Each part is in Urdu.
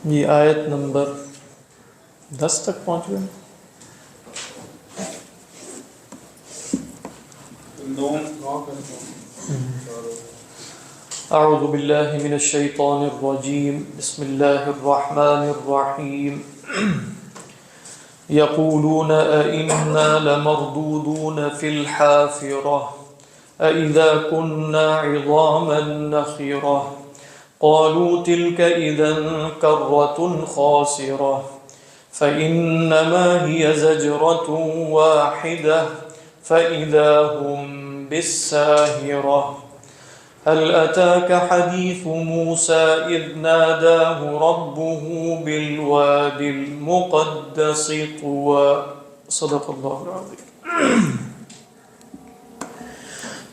یہ آیت نمبر 10 تک پہنچ گئے. اعوذ باللہ من الشیطان الرجیم بسم اللہ الرحمن الرحیم یقولون ائنا لمردودون فی الحافرہ اذا كنا عظاما نخرہ قالوا تلك إذا كرة خاسرة فإنما هي زجرة واحدة فإذا هم بالساهرة هل أتاك حديث موسى إذ ناداه ربه بالوادي المقدس طوى. صدق الله العظيم.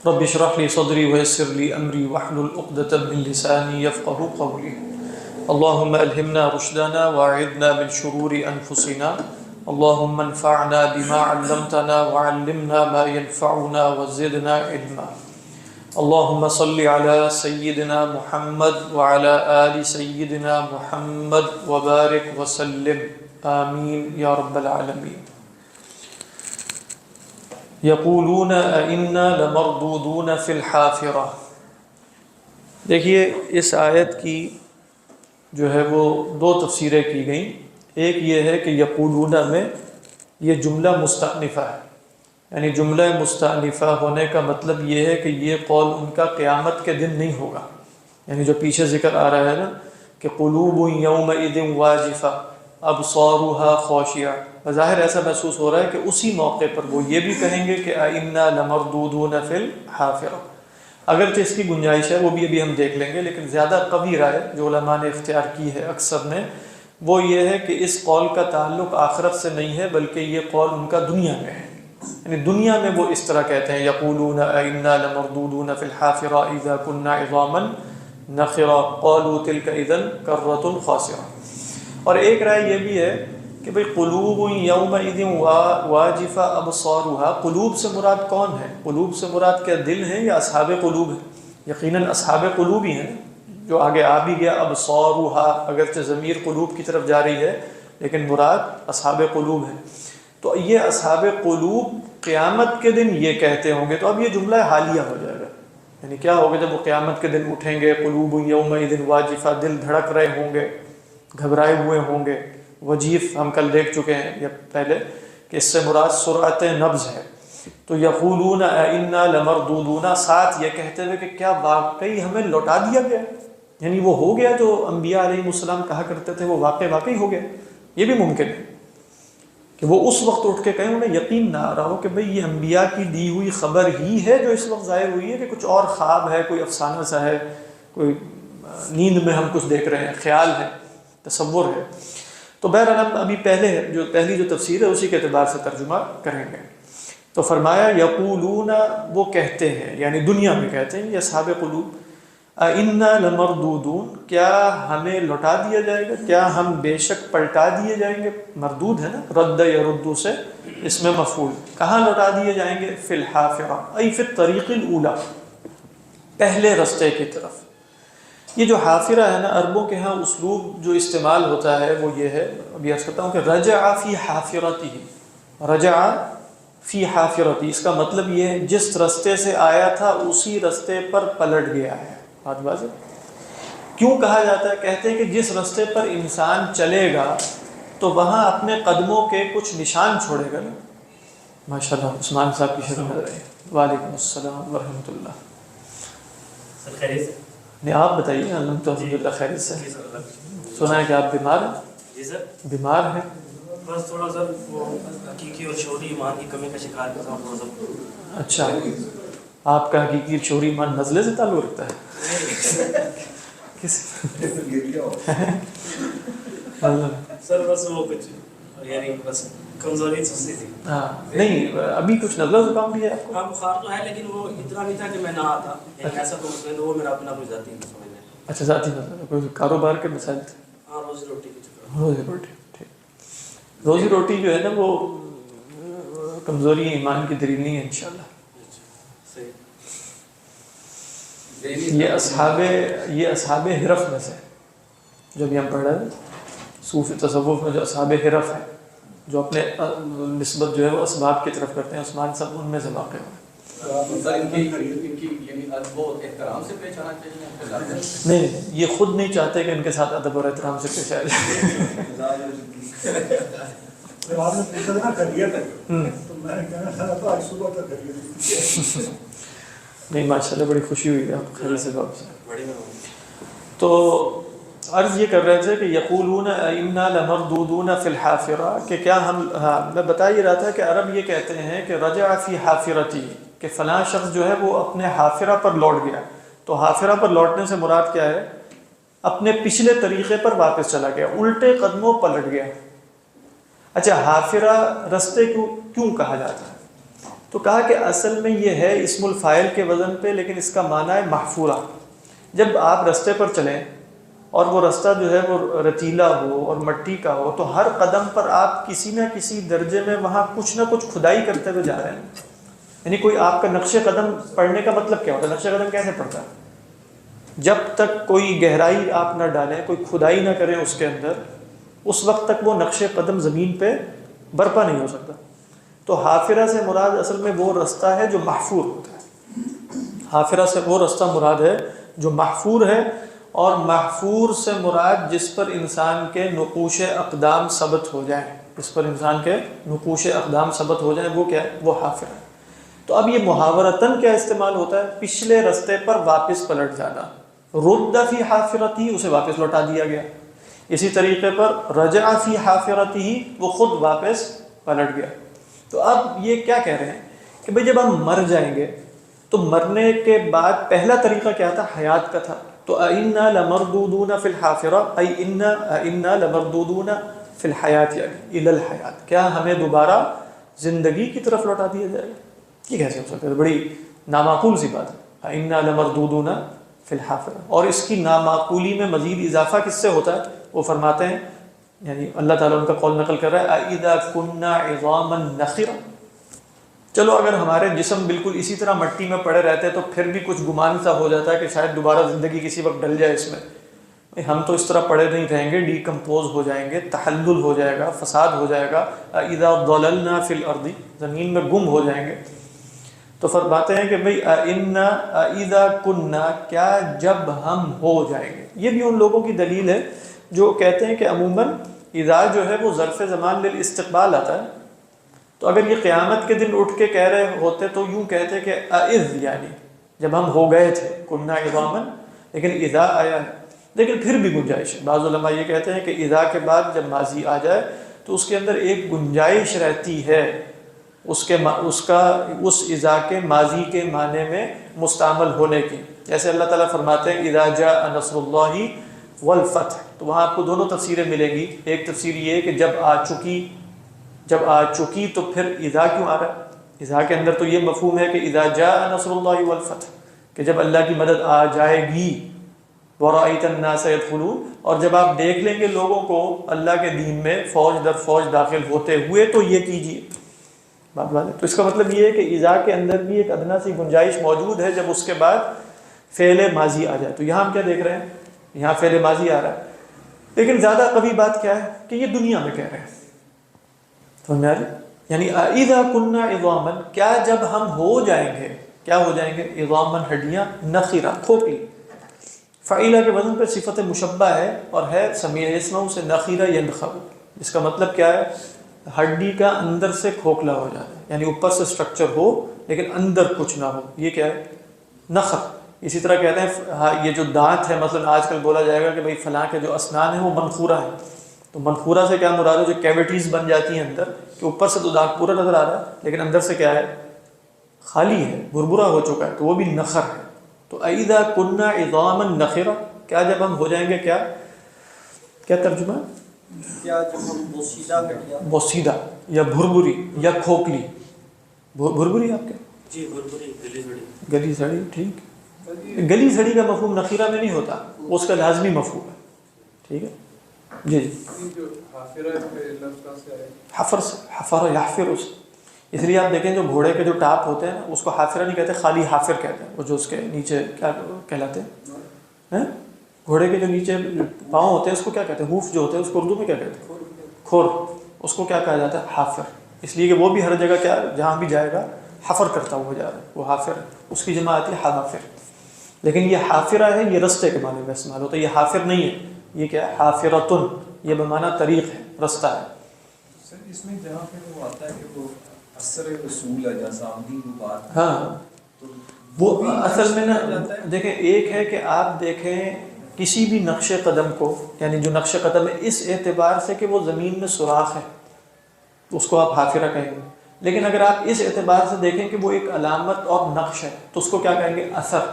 رب اشرح لي صدري ويسر لي أمري واحلل عقدة من لساني يفقهوا قولي. اللهم ألهمنا رشدنا وأعذنا من شرور أنفسنا. اللهم انفعنا بما علمتنا وعلمنا ما ينفعنا وزدنا علما. اللهم صل على سيدنا محمد وعلى آل سيدنا محمد وبارك وسلم آمين يا رب العالمين. یقولون ائنا لمردودون فی الحافرہ. دیکھیے اس آیت کی جو ہے وہ دو تفسیریں کی گئیں. ایک یہ ہے کہ یقولون میں یہ جملہ مستأنفہ ہے، یعنی جملہ مستأنفہ ہونے کا مطلب یہ ہے کہ یہ قول ان کا قیامت کے دن نہیں ہوگا. یعنی جو پیچھے ذکر آ رہا ہے نا کہ قلوب یومئذ واجفہ ابصارها خاشعہ، بظاہر ایسا محسوس ہو رہا ہے کہ اسی موقع پر وہ یہ بھی کہیں گے کہ ائنا لمردودون فی الحافرہ. اگرچہ اس کی گنجائش ہے، وہ بھی ابھی ہم دیکھ لیں گے، لیکن زیادہ قوی رائے جو علماء نے اختیار کی ہے اکثر نے وہ یہ ہے کہ اس قول کا تعلق آخرت سے نہیں ہے، بلکہ یہ قول ان کا دنیا میں ہے. یعنی دنیا میں وہ اس طرح کہتے ہیں یقولون ائنا لمردودون فی الحافرہ اذا كنا عظاما نخرہ قالوا تلک اذا کرۃ خاسرہ. اور ایک رائے یہ بھی ہے کہ بھئی قلوب یومئذ واجفہ ابصارها، قلوب سے مراد کون ہے؟ قلوب سے مراد کیا دل ہیں یا اصحاب قلوب ہیں؟ یقیناً اصحاب قلوب ہی ہیں، جو آگے آ بھی گیا ابصارها، اگرچہ ضمیر قلوب کی طرف جا رہی ہے لیکن مراد اصحاب قلوب ہیں. تو یہ اصحاب قلوب قیامت کے دن یہ کہتے ہوں گے. تو اب یہ جملہ حالیہ ہو جائے گا، یعنی کیا ہوگا جب وہ قیامت کے دن اٹھیں گے قلوب یومئذ واجفہ، دل دھڑک رہے ہوں گے، گھبرائے ہوئے ہوں گے. وجیف ہم کل دیکھ چکے ہیں یا پہلے کہ اس سے مراد سرعت نبض ہے. تو یقولون ائنا لمردودون، ساتھ یہ کہتے ہوئے کہ کیا واقعی ہمیں لوٹا دیا گیا، یعنی وہ ہو گیا جو انبیاء علیہ السلام کہا کرتے تھے وہ واقعی ہو گیا. یہ بھی ممکن ہے کہ وہ اس وقت اٹھ کے کہیں انہیں یقین نہ آ رہا ہو کہ بھئی یہ انبیاء کی دی ہوئی خبر ہی ہے جو اس وقت ظاہر ہوئی ہے، کہ کچھ اور خواب ہے، کوئی افسانہ سا ہے، کوئی نیند میں ہم کچھ دیکھ رہے ہیں، خیال ہے، تصور ہے. تو بہرحال ہم ابھی پہلی جو تفسیر ہے اسی کے اعتبار سے ترجمہ کریں گے. تو فرمایا یقولون، وہ کہتے ہیں، یعنی دنیا میں کہتے ہیں یہ اصحاب قلوب، ائنا لمردودون، کیا ہمیں لوٹا دیا جائے گا، کیا ہم بے شک پلٹا دیے جائیں گے. مردود ہے نا، رد یردو سے اس میں مفعول. کہاں لوٹا دیے جائیں گے؟ فی الحافرہ ای فی الطریق الاولی، پہلے رستے کی طرف. یہ جو حافرہ ہے نا، عربوں کے ہاں اسلوب جو استعمال ہوتا ہے وہ یہ ہے، ابھی عرض کرتا ہوں کہ رجع فی حافرتہ، رجع فی حافرتہ، اس کا مطلب یہ ہے جس رستے سے آیا تھا اسی رستے پر پلٹ گیا ہے. بات واضح؟ کیوں کہا جاتا ہے؟ کہتے ہیں کہ جس رستے پر انسان چلے گا تو وہاں اپنے قدموں کے کچھ نشان چھوڑے گا نا. ماشاءاللہ عثمان صاحب کی شکل نظر آئی. وعلیکم السلام ورحمۃ اللہ. نہیں آپ بتائیے. الحمد للہ خیریت سے. سنا ہے کہ آپ بیمار ہیں؟ جی سر بیمار ہیں. بس تھوڑا سا وہ حقیقی اور شعوری ایمان کی کمی کا شکار کرتا ہوں تھوڑا سا. اچھا، آپ کا حقیقی اور شعوری ایمان نزلے سے تعلق رکھتا ہے؟ کس سر بس وہ کچھ یعنی بس کمزوری سستی تھی. ہاں نہیں، ابھی کچھ نزلہ زکام بھی ہے آپ کو؟ ہاں بخار تو ہے لیکن وہ اتنا نہیں تھا کہ میں نہ آتا، یعنی ایسا تو اس میں وہ میرا اپنا کوئی ذاتی نہیں سمجھ میں. اچھا ذاتی نزلہ، کوئی کاروبار کے مسائل تھے؟ ہاں روزی روٹی کی چکر. روزی روٹی، ٹھیک. روزی روٹی جو ہے نا وہ کمزوری ایمان کی دلیل نہیں ہے انشاءاللہ. صحیح. یہ اصحاب حرف میں سے، جو بھی ہم پڑھ رہے ہیں صوفی تصوف میں جو اصحاب حرف ہیں، جو اپنے نسبت جو ہے وہ اسباب کی طرف کرتے ہیں، عثمان صاحب ان میں سے واقع ہوئے۔ نہیں، یہ خود نہیں چاہتے کہ ان کے ساتھ ادب اور احترام سے پیش آیا جائے۔ نہیں، ماشاء اللہ بڑی خوشی ہوئی ہے آپ خیر سے باب سے۔ تو عرض یہ کر رہے تھے کہ یقولون انا لمردودون فی الحافرہ، کہ کیا ہم، میں بتا یہ رہا تھا کہ عرب یہ کہتے ہیں کہ رجع فی حافرتی، کہ فلاں شخص جو ہے وہ اپنے حافرہ پر لوٹ گیا۔ تو حافرہ پر لوٹنے سے مراد کیا ہے؟ اپنے پچھلے طریقے پر واپس چلا گیا، الٹے قدموں پلٹ گیا۔ اچھا، حافرہ رستے کیوں کہا جاتا ہے؟ تو کہا کہ اصل میں یہ ہے اسم الفاعل کے وزن پہ، لیکن اس کا معنی ہے محفورہ۔ جب آپ رستے پر چلیں اور وہ رستہ جو ہے وہ رتیلا ہو اور مٹی کا ہو، تو ہر قدم پر آپ کسی نہ کسی درجے میں وہاں کچھ نہ کچھ کھدائی کرتے ہوئے جا رہے ہیں۔ یعنی کوئی آپ کا نقش قدم پڑھنے کا مطلب کیا ہوتا ہے؟ نقش قدم کیسے پڑتا ہے؟ جب تک کوئی گہرائی آپ نہ ڈالیں، کوئی کھدائی نہ کریں اس کے اندر، اس وقت تک وہ نقش قدم زمین پہ برپا نہیں ہو سکتا۔ تو حافرہ سے مراد اصل میں وہ رستہ ہے جو محفور ہوتا ہے۔ حافرہ سے وہ رستہ مراد ہے جو محفور ہے، اور محفور سے مراد جس پر انسان کے نقوش اقدام ثبت ہو جائیں، جس پر انسان کے نقوش اقدام ثبت ہو جائیں، وہ کیا ہے؟ وہ حافرہ ہے۔ تو اب یہ محاورتاً کیا استعمال ہوتا ہے؟ پچھلے رستے پر واپس پلٹ جانا۔ رد فی حافرتی، اسے واپس لوٹا دیا گیا۔ اسی طریقے پر رجع فی حافرتی، وہ خود واپس پلٹ گیا۔ تو اب یہ کیا کہہ رہے ہیں کہ بھئی جب ہم مر جائیں گے تو مرنے کے بعد پہلا طریقہ کیا تھا؟ حیات کا تھا۔ تو اِنَّا لَمَرْدُودُونَ فِي الْحَافِرَةِ، أي إِنَّا لَمَرْدُودُونَ فِي الْحَيَاةِ، یعنی إِلَى الْحَيَاةِ، کیا ہمیں دوبارہ زندگی کی طرف لوٹا دیا جائے گا؟ یہ کیسے ہو سکتا ہے؟ بڑی نامعقول سی بات ہے۔ إِنَّا لَمَرْدُودُونَ فِي الْحَافِرَةِ، اور اس کی نامعقولی میں مزید اضافہ کس سے ہوتا ہے؟ وہ فرماتے ہیں، یعنی اللہ تعالیٰ ان کا قول نقل کر رہا ہے، أَإِذَا كُنَّا عِظَامًا نَخِرًا، چلو اگر ہمارے جسم بالکل اسی طرح مٹی میں پڑے رہتے تو پھر بھی کچھ گمان سا ہو جاتا ہے کہ شاید دوبارہ زندگی کسی وقت ڈل جائے اس میں۔ ہم تو اس طرح پڑے نہیں رہیں گے، ڈیکمپوز ہو جائیں گے، تحلل ہو جائے گا، فساد ہو جائے گا۔ اذا ضللنا فی الارض، زمین میں گم ہو جائیں گے۔ تو فرماتے ہیں کہ بھئی اذا کننا، کیا جب ہم ہو جائیں گے۔ یہ بھی ان لوگوں کی دلیل ہے جو کہتے ہیں کہ عموماً اذا جو ہے وہ ظرف زمان للاستقبال آتا ہے۔ تو اگر یہ قیامت کے دن اٹھ کے کہہ رہے ہوتے تو یوں کہتے کہ اذ، یعنی جب ہم ہو گئے تھے، کننا عظاما، لیکن اذا آیا ہے۔ لیکن پھر بھی گنجائش ہے۔ بعض علماء یہ کہتے ہیں کہ اذا کے بعد جب ماضی آ جائے تو اس کے اندر ایک گنجائش رہتی ہے اس اذا کے ماضی کے معنی میں مستعمل ہونے کی۔ جیسے اللہ تعالیٰ فرماتے ہیں اذا جاء نصر اللہ والفتح، تو وہاں آپ کو دونوں تفسیریں ملیں گی۔ ایک تفسیر یہ ہے کہ جب آ چکی تو پھر اذا کیوں آ رہا ہے؟ اذا کے اندر تو یہ مفہوم ہے کہ اذا جاء نصر اللہ والفتح، کہ جب اللہ کی مدد آ جائے گی، وَرَأَيْتَ النَّاسَ يَدْخُلُونَ، اور جب آپ دیکھ لیں گے لوگوں کو اللہ کے دین میں فوج در فوج داخل ہوتے ہوئے تو یہ کیجیے بات ہے۔ تو اس کا مطلب یہ ہے کہ اذا کے اندر بھی ایک ادنا سی گنجائش موجود ہے جب اس کے بعد فعل ماضی آ جائے۔ تو یہاں ہم کیا دیکھ رہے ہیں؟ یہاں فعل ماضی آ رہا ہے، لیکن زیادہ قوی بات کیا ہے کہ یہ دنیا میں کہہ رہے ہیں۔ سمجھا رہے؟ یعنی اذا کننا عظاما، کیا جب ہم ہو جائیں گے، کیا ہو جائیں گے؟ عظاما، ہڈیاں، نخرا، کھوکھلی۔ فعیلہ کے وزن پہ صفت مشبہ ہے اور ہے سمیع اسمہ سے نخرہ ینخر، اس کا مطلب کیا ہے؟ ہڈی کا اندر سے کھوکھلا ہو جانا، یعنی اوپر سے سٹرکچر ہو لیکن اندر کچھ نہ ہو، یہ کیا ہے؟ نخر۔ اسی طرح کہتے ہیں یہ جو دانت ہے، مثلا آج کل بولا جائے گا کہ بھئی فلاں کے جو اسنان ہیں وہ منخورہ ہیں، تو منخورہ سے کیا مراد ہے؟ جو کیویٹیز بن جاتی ہیں اندر، کہ اوپر سے تو دانت پورا نظر آ رہا ہے لیکن اندر سے کیا ہے؟ خالی ہے، بھربھرا ہو چکا ہے، تو وہ بھی نخر ہے۔ تو اذا کننا عظاما نخرا، کیا جب ہم ہو جائیں گے، کیا ترجمہ ہے؟ کیا جب ہم بوسیدہ یا بھربھری یا کھوکھلی۔ بھربھری آپ کے؟ جی بھربھری، گلی سڑی۔ گلی سڑی، ٹھیک۔ گلی سڑی کا مفہوم نخیرہ میں نہیں ہوتا، اس کا لازمی مفہوم ہے، ٹھیک ہے جی۔ جو حافرہ کے لفظ سے ہے، حفر، حفر یحفر، اس لیے آپ دیکھیں جو گھوڑے کے جو ٹاپ ہوتے ہیں اس کو حافرہ نہیں کہتے، خالی حافر کہتے ہیں، وہ جو اس کے نیچے کیا کہلاتے ہیں، گھوڑے کے جو نیچے پاؤں ہوتے ہیں اس کو کیا کہتے ہیں، ہوف جو ہوتے ہیں اس کو اردو میں کیا کہتے ہیں، کھور، اس کو کیا کہا جاتا ہے، حافر، اس لیے کہ وہ بھی ہر جگہ کیا جہاں بھی جائے گا حفر کرتا ہوا جا رہا ہے، وہ حافر ہے، اس کی جمع آتی ہے حافر، لیکن یہ حافرہ ہے، یہ رستے کے معنی میں استعمال ہوتا ہے، یہ حافر نہیں ہے، یہ کیا ہے، حافرتن، یہ بمعنی طریق ہے، رستہ ہے۔ سر اس میں جہاں پہ وہ آتا ہے کہ وہ اثر رسول ہے جیسا آمدی وہ بات، ہاں تو وہ بھی اصل میں نا جاتا ہے۔ دیکھیں، ایک ہے کہ آپ دیکھیں کسی بھی نقش قدم کو، یعنی جو نقش قدم ہے اس اعتبار سے کہ وہ زمین میں سوراخ ہے تو اس کو آپ حافرہ کہیں گے، لیکن اگر آپ اس اعتبار سے دیکھیں کہ وہ ایک علامت اور نقش ہے تو اس کو کیا کہیں گے، اثر،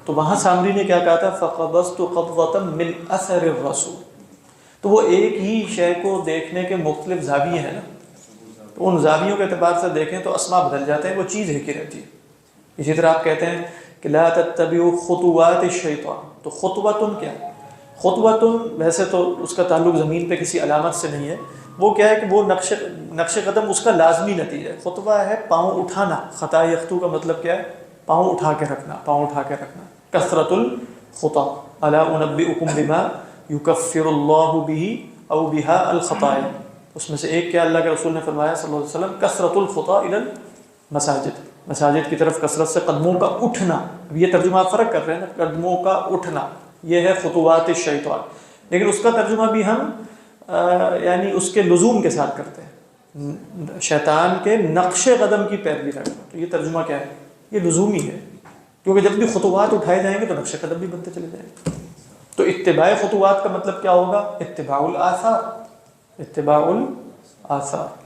تو وہاں سامری نے کیا کہا تھا، فَقَبَضْتُ قَبْضَةً مِّنْ أَثَرِ الرَّسُولِ، تو وہ ایک ہی شے کو دیکھنے کے مختلف زاویے ہیں نا، تو ان زاویوں کے اعتبار سے دیکھیں تو اسما بدل جاتے ہیں، وہ چیز ایک ہی رہتی ہے۔ اسی طرح آپ کہتے ہیں کہ لا تتبعوا خطوات الشیطان، تو خطوتن کیا ہے، خطوتن ویسے تو اس کا تعلق زمین پہ کسی علامت سے نہیں ہے، وہ کیا ہے کہ وہ نقش قدم اس کا لازمی نتیجہ ہے، خطوہ ہے پاؤں اٹھانا، خطا یختو کا مطلب کیا ہے، پاؤں اٹھا کے رکھنا، پاؤں اٹھا کے رکھنا، کثرت الخطا، الا انبئکم بما یکفر اللہ بہ او بہا الخطایا، اس میں سے ایک کیا اللہ کے رسول نے فرمایا صلی اللہ علیہ وسلم، کثرت الخطا الی المساجد، مساجد کی طرف کثرت سے قدموں کا اٹھنا، اب یہ ترجمہ آپ فرق کر رہے ہیں نا، قدموں کا اٹھنا یہ ہے خطوات الشیطان، لیکن اس کا ترجمہ بھی ہم یعنی اس کے لزوم کے ساتھ کرتے ہیں، شیطان کے نقش قدم کی پیروی رکھنا، تو یہ ترجمہ کیا ہے، یہ لزومی ہے، کیونکہ جب بھی خطوات اٹھائے جائیں گے تو نقش قدم بھی بنتے چلے جائیں گے، تو اتباع خطوات کا مطلب کیا ہوگا، اتباع الآثار، اتباع الآثار۔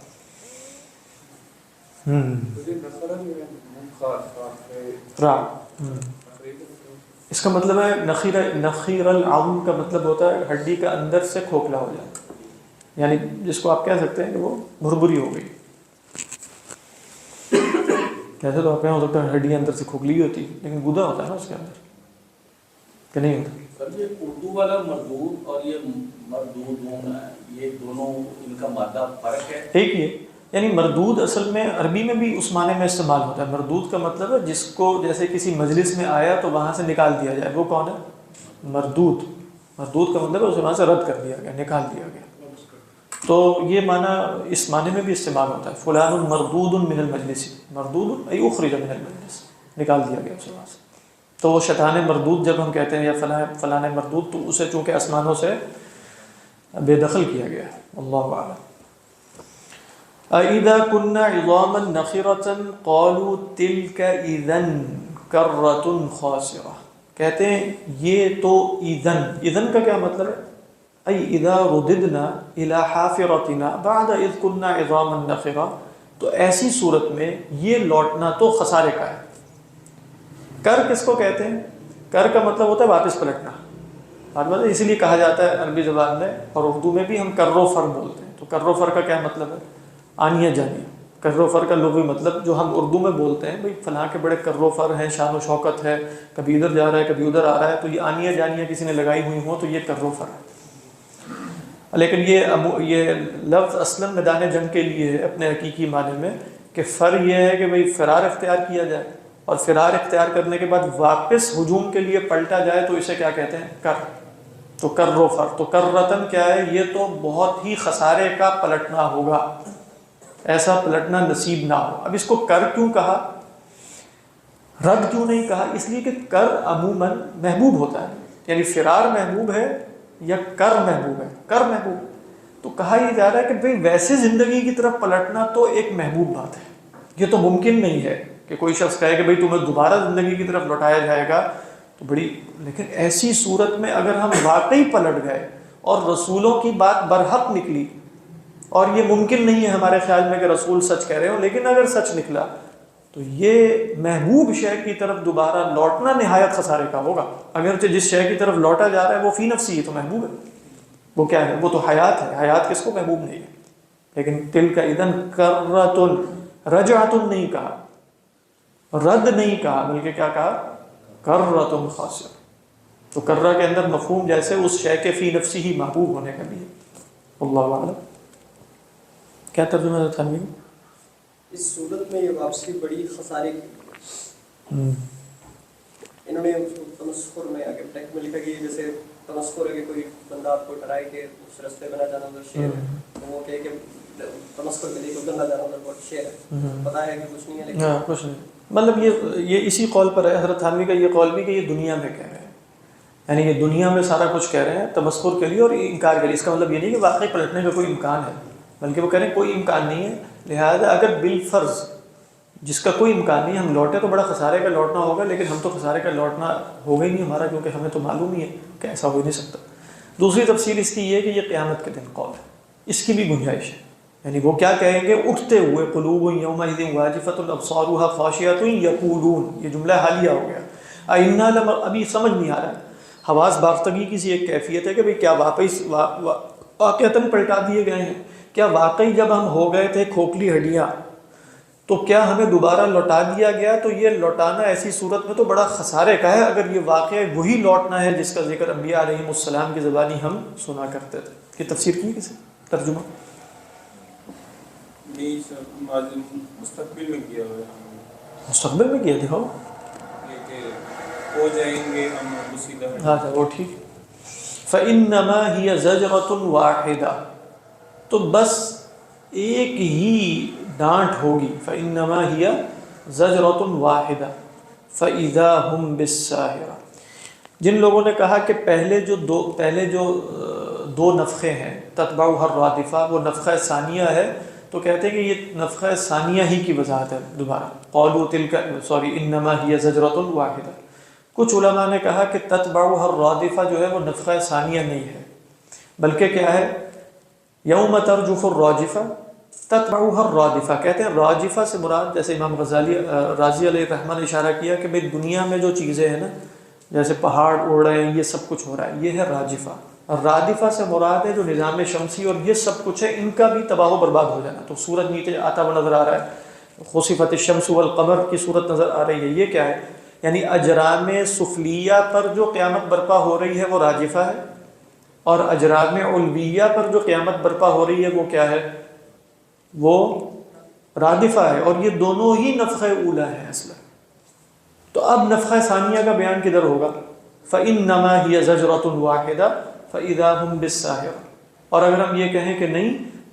اس کا مطلب ہے نخیر العظم کا مطلب ہوتا ہے ہڈی کا اندر سے کھوکھلا ہو جانا، یعنی جس کو آپ کہہ سکتے ہیں کہ وہ بھربری ہو گئی، جیسے تو آپ یہاں ہو سکتا ہے ہڈی اندر سے کھوکھلی ہوتی ہے لیکن گودا ہوتا ہے نا اس کے اندر، کہ نہیں ہوتا؟ سر یہ اردو والا مردود اور یہ مردودون ہے، یہ دونوں ان کا مادہ فرق ہے؟ ایک ہی ہے، یعنی مردود اصل میں عربی میں بھی اس معنی میں استعمال ہوتا ہے، مردود کا مطلب ہے جس کو جیسے کسی مجلس میں آیا تو وہاں سے نکال دیا جائے، وہ کون ہے، مردود، مردود کا مطلب ہے اسے وہاں سے رد کر دیا گیا، نکال دیا گیا، تو یہ معنی اس معنی میں بھی استعمال ہوتا ہے، فلان مردود من المجلس، مردود ای اخرج من المجلس، نکال دیا گیا اسے وہاں سے، تو وہ شیطان مردود جب ہم کہتے ہیں یا فلان مردود، تو اسے چونکہ آسمانوں سے بے دخل کیا گیا ہے، اللہ اعلم۔ اذا كنا عظاما نخرة قالوا تلك اذا كرة خاسرة، کہتے ہیں یہ تو اذن کا کیا مطلب ہے، ای اذا رددنا الى حافرتنا بعد اذ كنا عظاما نخرة، تو ایسی صورت میں یہ لوٹنا تو خسارے کا ہے۔ کر کس کو کہتے ہیں، کر کا مطلب ہوتا ہے واپس پلٹنا، اسی لیے کہا جاتا ہے عربی زبان میں اور اردو میں بھی ہم کر و فر بولتے ہیں، تو کر و فر کا کیا مطلب ہے، آنیہ جانیہ، کر و فر کا لغوی مطلب جو ہم اردو میں بولتے ہیں، بھئی فلاں کے بڑے کر و فر ہیں، شان و شوکت ہے، کبھی ادھر جا رہا ہے کبھی ادھر آ رہا ہے، تو یہ آنیہ جانیہ کسی نے لگائی ہوئی ہوں تو یہ کر و فر ہے، لیکن یہ لفظ اصلاً میدان جنگ کے لیے ہے اپنے حقیقی معنی میں، کہ فر یہ ہے کہ بھئی فرار اختیار کیا جائے، اور فرار اختیار کرنے کے بعد واپس ہجوم کے لیے پلٹا جائے تو اسے کیا کہتے ہیں، کر، تو کر و فر، تو کررتن کیا ہے، یہ تو بہت ہی خسارے کا پلٹنا ہوگا، ایسا پلٹنا نصیب نہ ہو۔ اب اس کو کر کیوں کہا، رد کیوں نہیں کہا، اس لیے کہ کر عموماً محبوب ہوتا ہے، یعنی فرار محبوب ہے یا کر محبوب ہے، کر محبوب، تو کہا یہ جا رہا ہے کہ بھئی ویسے زندگی کی طرف پلٹنا تو ایک محبوب بات ہے، یہ تو ممکن نہیں ہے کہ کوئی شخص کہے کہ بھئی تمہیں دوبارہ زندگی کی طرف لوٹایا جائے گا، تو بڑی، لیکن ایسی صورت میں اگر ہم واقعی پلٹ گئے اور رسولوں کی بات برحق نکلی، اور یہ ممکن نہیں ہے ہمارے خیال میں کہ رسول سچ کہہ رہے ہوں، لیکن اگر سچ نکلا تو یہ محبوب شے کی طرف دوبارہ لوٹنا نہایت خسارے کا ہوگا، اگرچہ جس شے کی طرف لوٹا جا رہا ہے وہ فی نفسی تو محبوب ہے، وہ کیا ہے، وہ تو حیات ہے، حیات کس کو محبوب نہیں ہے، لیکن تل کا اذن کرتن، رجعتن نہیں کہا، رد نہیں کہا، بلکہ کیا کہا، کرتن خاسر، تو کرہ کے اندر مفہوم جیسے اس شے کے فی نفسی ہی محبوب ہونے کا بھی ہے، اللہ اعلم۔ کیا ترجمہ ہے تھانوی؟ اس صورت میں یہ واپسی بڑی خسارے کی، انہوں نے تمسخر میں آگے ٹیکس میں لکھا کہ جیسے تمسخر ہے کہ کوئی بندہ آپ کو ڈرائے کہ اس رستے پہ نہ جانا ادھر شیر ہے، تو وہ کہے کہ تمسخر کے لیے کوئی نہ جانا ادھر بہت شیر ہے، پتہ ہے کہ کچھ نہیں ہے لیکن ہاں کچھ نہیں، مطلب یہ اسی قول پر ہے حضرت تھانوی کا یہ قول بھی کہ یہ دنیا میں کہہ رہے ہیں، یعنی یہ دنیا میں سارا کچھ کہہ رہے ہیں تمسخر کے لیے اور انکار کے لیے. اس کا مطلب یہ نہیں کہ واقعی پلٹنے کا کوئی امکان ہے، بلکہ وہ کہہ رہے ہیں کوئی امکان نہیں ہے. لہذا اگر بالفرض جس کا کوئی امکان نہیں ہم لوٹے تو بڑا خسارے کا لوٹنا ہوگا، لیکن ہم تو خسارے کا لوٹنا ہوگا ہی نہیں ہمارا، کیونکہ ہمیں تو معلوم ہی ہے کہ ایسا ہو ہی نہیں سکتا. دوسری تفصیل اس کی یہ ہے کہ یہ قیامت کے دن قول ہے، اس کی بھی گنجائش ہے. یعنی وہ کیا کہیں گے؟ اٹھتے ہوئے قلوب یومئذ واجفۃ ابصارها خاشعۃ یقولون، یہ جملہ حالیہ ہو گیا. ائنا ابھی سمجھ نہیں آ رہا ہے. حواس باختگی کی سی ایک کیفیت ہے کہ بھئی کیا واقعی واقعتاً پلٹا دیے گئے ہیں؟ کیا واقعی جب ہم ہو گئے تھے کھوکھلی ہڈیاں تو کیا ہمیں دوبارہ لوٹا دیا گیا؟ تو یہ لوٹانا ایسی صورت میں تو بڑا خسارے کا ہے اگر یہ واقعہ وہی لوٹنا ہے جس کا ذکر انبیاء علیہم السلام کی زبانی ہم سنا کرتے تھے. یہ تفسیر کی کسی ترجمہ نہیں سر، مستقبل میں کیا ہوا ہے، مستقبل میں کیا دکھاؤ. یہ کہ ہو جائیں گے ہم اسی طرح. ہاں وہ ٹھیک. فَإِنَّمَا هِيَ زَجْرَةٌ وَاحِدَةٌ، تو بس ایک ہی ڈانٹ ہوگی. فَإِنَّمَا هِيَ زَجْرَةٌ وَاحِدَةٌ فَإِذَا هُمْ بِالسَّاهِرَةِ. جن لوگوں نے کہا کہ پہلے جو دو نفخے ہیں تتبعها الرادفہ، وہ نفخہ ثانیہ ہے، تو کہتے ہیں کہ یہ نفخہ ثانیہ ہی کی وضاحت ہے. دوبارہ قالوا تلك انما هي زجرۃ واحدہ. کچھ علماء نے کہا کہ تتبعها الرادفہ جو ہے وہ نفخہ ثانیہ نہیں ہے، بلکہ کیا ہے؟ یوم ترجف الراجفہ تتبعها الرادفہ. کہتے ہیں راجفہ سے مراد، جیسے امام غزالی رازی علیہ الرحمہ نے اشارہ کیا کہ بھئی دنیا میں جو چیزیں ہیں نا، جیسے پہاڑ اڑ رہے ہیں، یہ سب کچھ ہو رہا ہے، یہ ہے راجفہ. اور رادفہ سے مراد ہے جو نظام شمسی اور یہ سب کچھ ہے، ان کا بھی تباہ و برباد ہو جانا. تو سورج نیچے آتا ہوا نظر آ رہا ہے، خسفت الشمس والقمر کی صورت نظر آ رہی ہے. یہ کیا ہے؟ یعنی اجرام سفلیہ پر جو قیامت برپا ہو رہی ہے وہ راجفہ ہے، اور اجرام علویہ پر جو قیامت برپا ہو رہی ہے وہ کیا ہے؟ وہ رادفہ ہے. اور یہ دونوں ہی نفخہ اولا ہے اصلا. تو اب نفخہ ثانیہ کا بیان کدھر ہوگا؟ فَإِنَّمَا هِيَ زَجْرَةٌ وَاحِدَةٌ فَإِذَا هُمْ بِالسَّاهِرَةِ. اور اگر ہم یہ کہیں کہ نہیں،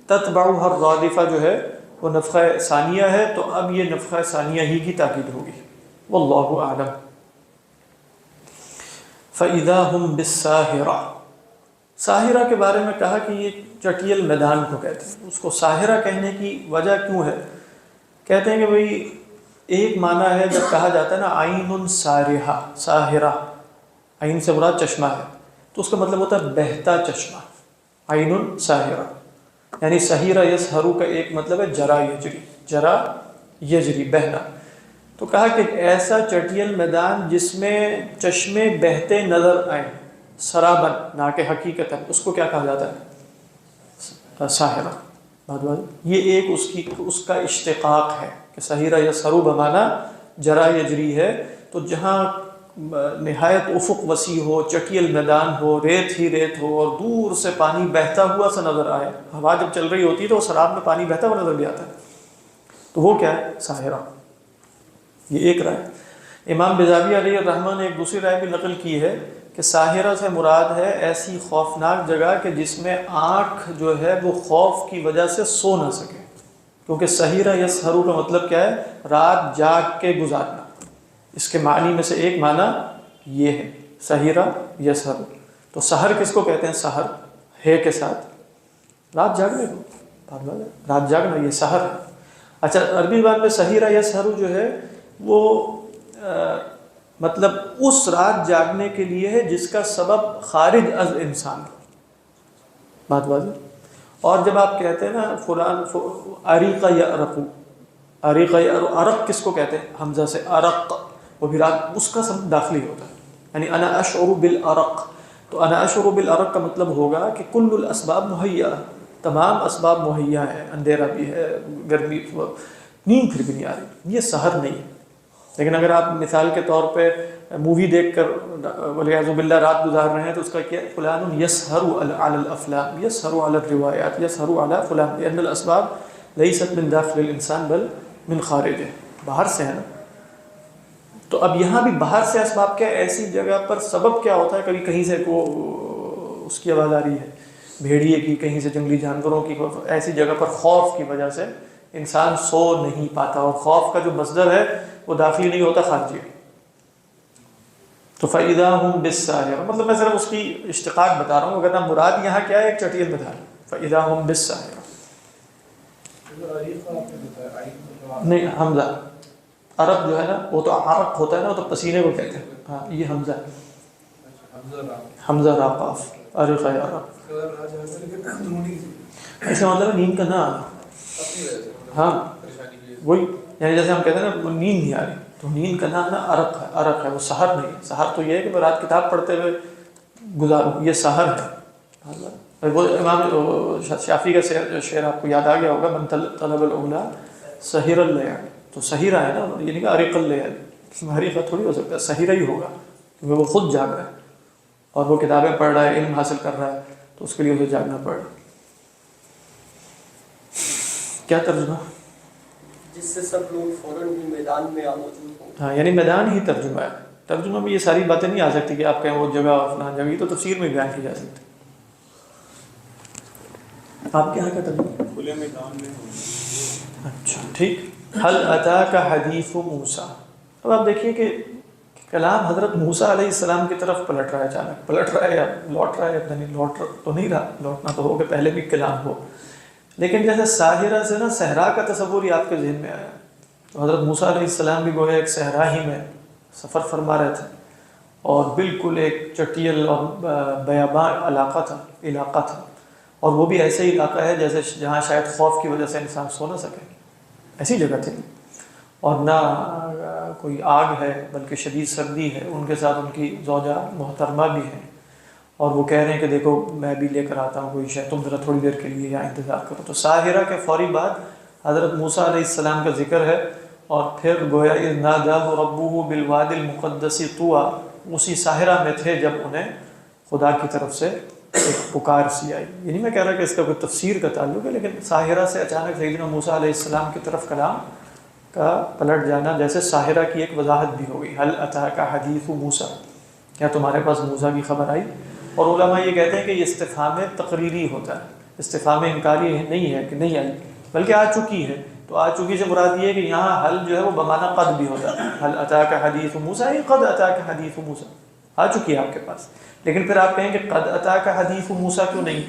تتبعها الرادفہ جو ہے وہ نفخہ ثانیہ ہے، تو اب یہ نفخہ ثانیہ ہی کی تاکید ہوگی. واللہ اعلم. فَإِذَا هُمْ بِالسَّاهِرَةِ. ساحرہ کے بارے میں کہا کہ یہ چٹیل میدان کو کہتے ہیں. اس کو ساحرہ کہنے کی وجہ کیوں ہے؟ کہتے ہیں کہ بھئی ایک معنی ہے جب کہا جاتا ہے نا عین سارحہ، ساحرہ، عین سے مراد چشمہ ہے، تو اس کا مطلب ہوتا ہے بہتا چشمہ. عین ساحرہ یعنی سحیرہ یسحرو کا ایک مطلب ہے جرا یجری، جرا یجری بہنا. تو کہا کہ ایسا چٹیل میدان جس میں چشمے بہتے نظر آئیں، سرابن نہ کہ حقیقتاً، اس کو کیا کہا جاتا ہے؟ ساحرہ. یہ ایک اس کا اشتقاق ہے کہ سحیرہ یسحرو بمانا جرا یجری ہے. تو جہاں نہایت افق وسیع ہو، چٹیل میدان ہو، ریت ہی ریت ہو، اور دور سے پانی بہتا ہوا سا نظر آئے. ہوا جب چل رہی ہوتی ہے تو سراب میں پانی بہتا ہوا نظر بھی آتا ہے، تو وہ کیا ہے؟ ساحرہ. یہ ایک رائے. امام بیضاوی علیہ الرحمہ نے ایک دوسری رائے بھی نقل کی ہے کہ ساحرہ سے مراد ہے ایسی خوفناک جگہ کہ جس میں آنکھ جو ہے وہ خوف کی وجہ سے سو نہ سکے. کیونکہ سحیرہ یسحرو کا مطلب کیا ہے؟ رات جاگ کے گزارنا. اس کے معنی میں سے ایک معنی یہ ہے سحیرہ یسحرو. تو سحر کس کو کہتے ہیں؟ سحر ہے کے ساتھ رات جاگنے کو، رات جاگنا یہ سحر ہے. اچھا عربی زبان میں سحیرہ یسحرو جو ہے وہ مطلب اس رات جاگنے کے لیے ہے جس کا سبب خارج از انسان. بات واضح. اور جب آپ کہتے ہیں نا فلان عریق یعرق، عریق عرق کس کو کہتے ہیں؟ حمزہ سے عرق، وہ بھی رات، اس کا سبب داخلی ہوتا ہے. یعنی انا اشعر بالعرق. تو انا اشعر بالعرق کا مطلب ہوگا کہ کل الاسباب مہیا، تمام اسباب مہیا ہے، اندھیرا بھی ہے، گرمی، نیند پھر بھی نہیں آ رہی. یہ سحر نہیں ہے. لیکن اگر آپ مثال کے طور پہ مووی دیکھ کر والعیاذ باللہ رات گزار رہے ہیں تو اس کا کیا؟ فلان یسہر علی الافلام، یسہر علی الروایات، یسہر علی فلان، لأن الاسباب لیست من داخل الانسان بل من خارج ہے، باہر سے ہے نا. تو اب یہاں بھی باہر سے اسباب کیا، ایسی جگہ پر سبب کیا ہوتا ہے، کبھی کہیں سے اس کی آواز آ رہی ہے بھیڑیے کی، کہیں سے جنگلی جانوروں کی، ایسی جگہ پر خوف کی وجہ سے انسان سو نہیں پاتا، اور خوف کا جو مصدر ہے وہ داخلی نہیں ہوتا، خارجی ہے. تو فَإِذَا هُمْ بِالسَّاهِرَةِ، مطلب میں صرف اس کی اشتقاق بتا رہا ہوں، اگر مراد یہاں کیا ہے، ایک چٹیل مثال. فَإِذَا هُمْ بِالسَّاهِرَةِ، نہیں حمزہ عرق جو ہے نا، وہ تو عرق ہوتا ہے نا، وہ تو پسینے کو کہتے ہیں. ہاں یہ حمزہ ہے، حمزہ راقاف عرق ہے عرق، ایسا مطلب ہے نیند کا نہ آنا. ہاں وہی، یعنی جیسے ہم کہتے ہیں نا وہ نیند نہیں آ رہی، تو نیند کا نہ آنا عرق ہے، عرق ہے، وہ سحر نہیں ہے. سحر تو یہ ہے کہ میں رات کتاب پڑھتے ہوئے گزاروں، یہ سحر ہے. وہ امام شافعی کا شعر آپ کو یاد آ گیا ہوگا، من طلب الاولیٰ سحر اللیالي، تو سحیرہ ہے نا، یہ نہیں کہ عریق اللیالي، حریقہ تھوڑی ہو سکتا ہے، سحیرہ ہی ہوگا، کیونکہ وہ خود جاگ رہا ہے اور وہ کتابیں پڑھ رہا ہے، علم حاصل کر رہا ہے، تو اس کے لیے اسے جاگنا پڑ رہا. کیا ترجمہ؟ جس سے سب لوگ فوراً ہی میدان میں موجود ہوں. ہاں یعنی میدان ہی ترجمہ ہے. ترجمہ میں یہ ساری باتیں نہیں آ سکتی کہ آپ کہیں وہ جگہ اور فلاں جگہ، یہ تو تفسیر میں بیان کی جا سکتی. آپ کے یہاں کا ترجمہ کھلے میدان میں ہوں. اچھا ٹھیک. هل اتاک حدیث موسیٰ، اب آپ دیکھیے کہ کلام حضرت موسیٰ علیہ السلام کی طرف پلٹ رہا ہے، اچانک پلٹ رہا ہے یا لوٹ رہا ہے، نہیں لوٹ تو نہیں رہا، لوٹنا تو ہو کہ پہلے بھی کلام ہو. لیکن جیسے ساحرہ سے نا صحرا کا تصور ہی آپ کے ذہن میں آیا، تو حضرت موسیٰ علیہ السلام بھی گویا ایک صحرا ہی میں سفر فرما رہے تھے، اور بالکل ایک چٹیل اور بیاباں علاقہ تھا، اور وہ بھی ایسے علاقہ ہے جیسے جہاں شاید خوف کی وجہ سے انسان سو نہ سکے، ایسی جگہ تھی. اور نہ کوئی آگ ہے بلکہ شدید سردی ہے، ان کے ساتھ ان کی زوجہ محترمہ بھی ہیں، اور وہ کہہ رہے ہیں کہ دیکھو میں بھی لے کر آتا ہوں کوئی شے، تم ذرا تھوڑی دیر کے لیے یہاں انتظار کرو. تو ساحرہ کے فوری بعد حضرت موسیٰ علیہ السلام کا ذکر ہے، اور پھر گویا اذ ناداہ ربہ بالواد المقدس طویٰ، اسی ساحرہ میں تھے جب انہیں خدا کی طرف سے ایک پکار سی آئی. یہ نہیں میں کہہ رہا کہ اس کا کوئی تفسیر کا تعلق ہے، لیکن ساحرہ سے اچانک سیدنا موسیٰ علیہ السلام کی طرف کلام کا پلٹ جانا، جیسے ساحرہ کی ایک وضاحت بھی ہو گئی. هل اتاک حدیث موسیٰ، کیا تمہارے پاس موسیٰ کی خبر آئی؟ اور علماء یہ کہتے ہیں کہ یہ استفہام تقریری ہوتا ہے، استفہام انکاری نہیں ہے کہ نہیں آئی، بلکہ آ چکی ہے. تو آ چکی سے مراد یہ ہے کہ یہاں حل جو ہے وہ بمعنی قد بھی ہوتا ہے. هل اتاک حدیث موسیٰ، قد اتاک حدیث موسیٰ، آ چکی ہے آپ کے پاس. لیکن پھر آپ کہیں کہ قد اتاک حدیث موسیٰ کیوں نہیں،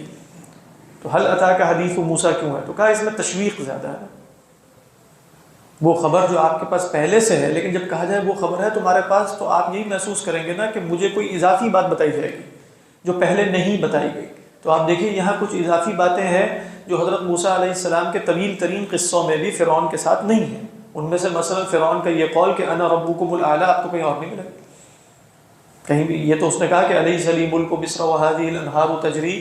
تو هل اتاک حدیث موسیٰ کیوں ہے؟ تو کہا اس میں تشویق زیادہ ہے، وہ خبر جو آپ کے پاس پہلے سے ہے، لیکن جب کہا جائے وہ خبر ہے تمہارے پاس، تو آپ یہی محسوس کریں گے نا کہ مجھے کوئی اضافی بات بتائی جائے گی جو پہلے نہیں بتائی گئی. تو آپ دیکھیے یہاں کچھ اضافی باتیں ہیں جو حضرت موسیٰ علیہ السلام کے طویل ترین قصوں میں بھی فرعون کے ساتھ نہیں ہیں. ان میں سے مثلا فرعون کا یہ قول کہ انا ربکم الاعلیٰ، آپ کو کہیں اور نہیں ملے گا کہیں بھی. یہ تو اس نے کہا کہ الیس لی ملک مصر وہذہ الانہار تجری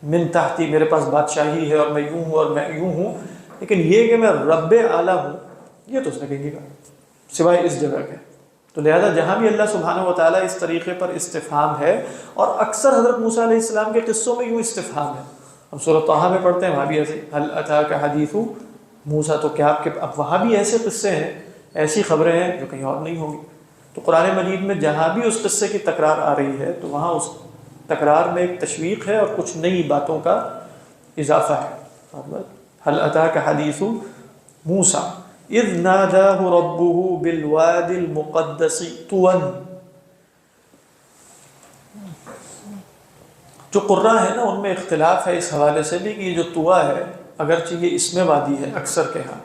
من تحتی، میرے پاس بادشاہی ہے اور میں یوں ہوں اور میں یوں ہوں، لیکن یہ کہ میں رب اعلیٰ ہوں یہ تو اس نے کہیں گا سوائے اس جگہ کے. تو لہذا جہاں بھی اللہ سبحانہ و تعالیٰ اس طریقے پر استفہام ہے، اور اکثر حضرت موسیٰ علیہ السلام کے قصوں میں یوں استفہام ہے. ہم سورۃ طٰہٰ میں پڑھتے ہیں، وہاں بھی ایسے هل اتاک حدیث موسیٰ، تو کیا آپ کے اب وہاں بھی ایسے قصے ہیں، ایسی خبریں ہیں جو کہیں اور نہیں ہوں گی. تو قرآن مجید میں جہاں بھی اس قصے کی تکرار آ رہی ہے تو وہاں اس تکرار میں ایک تشویق ہے اور کچھ نئی باتوں کا اضافہ ہے. هل اتاک حدیث موسیٰ اذ ناداہ ربہ بالواد المقدس طوًا. جو قراء ہے نا ان میں اختلاف ہے اس حوالے سے بھی کہ یہ جو طوا ہے اگرچہ یہ اسم وادی ہے اکثر کے ہاں،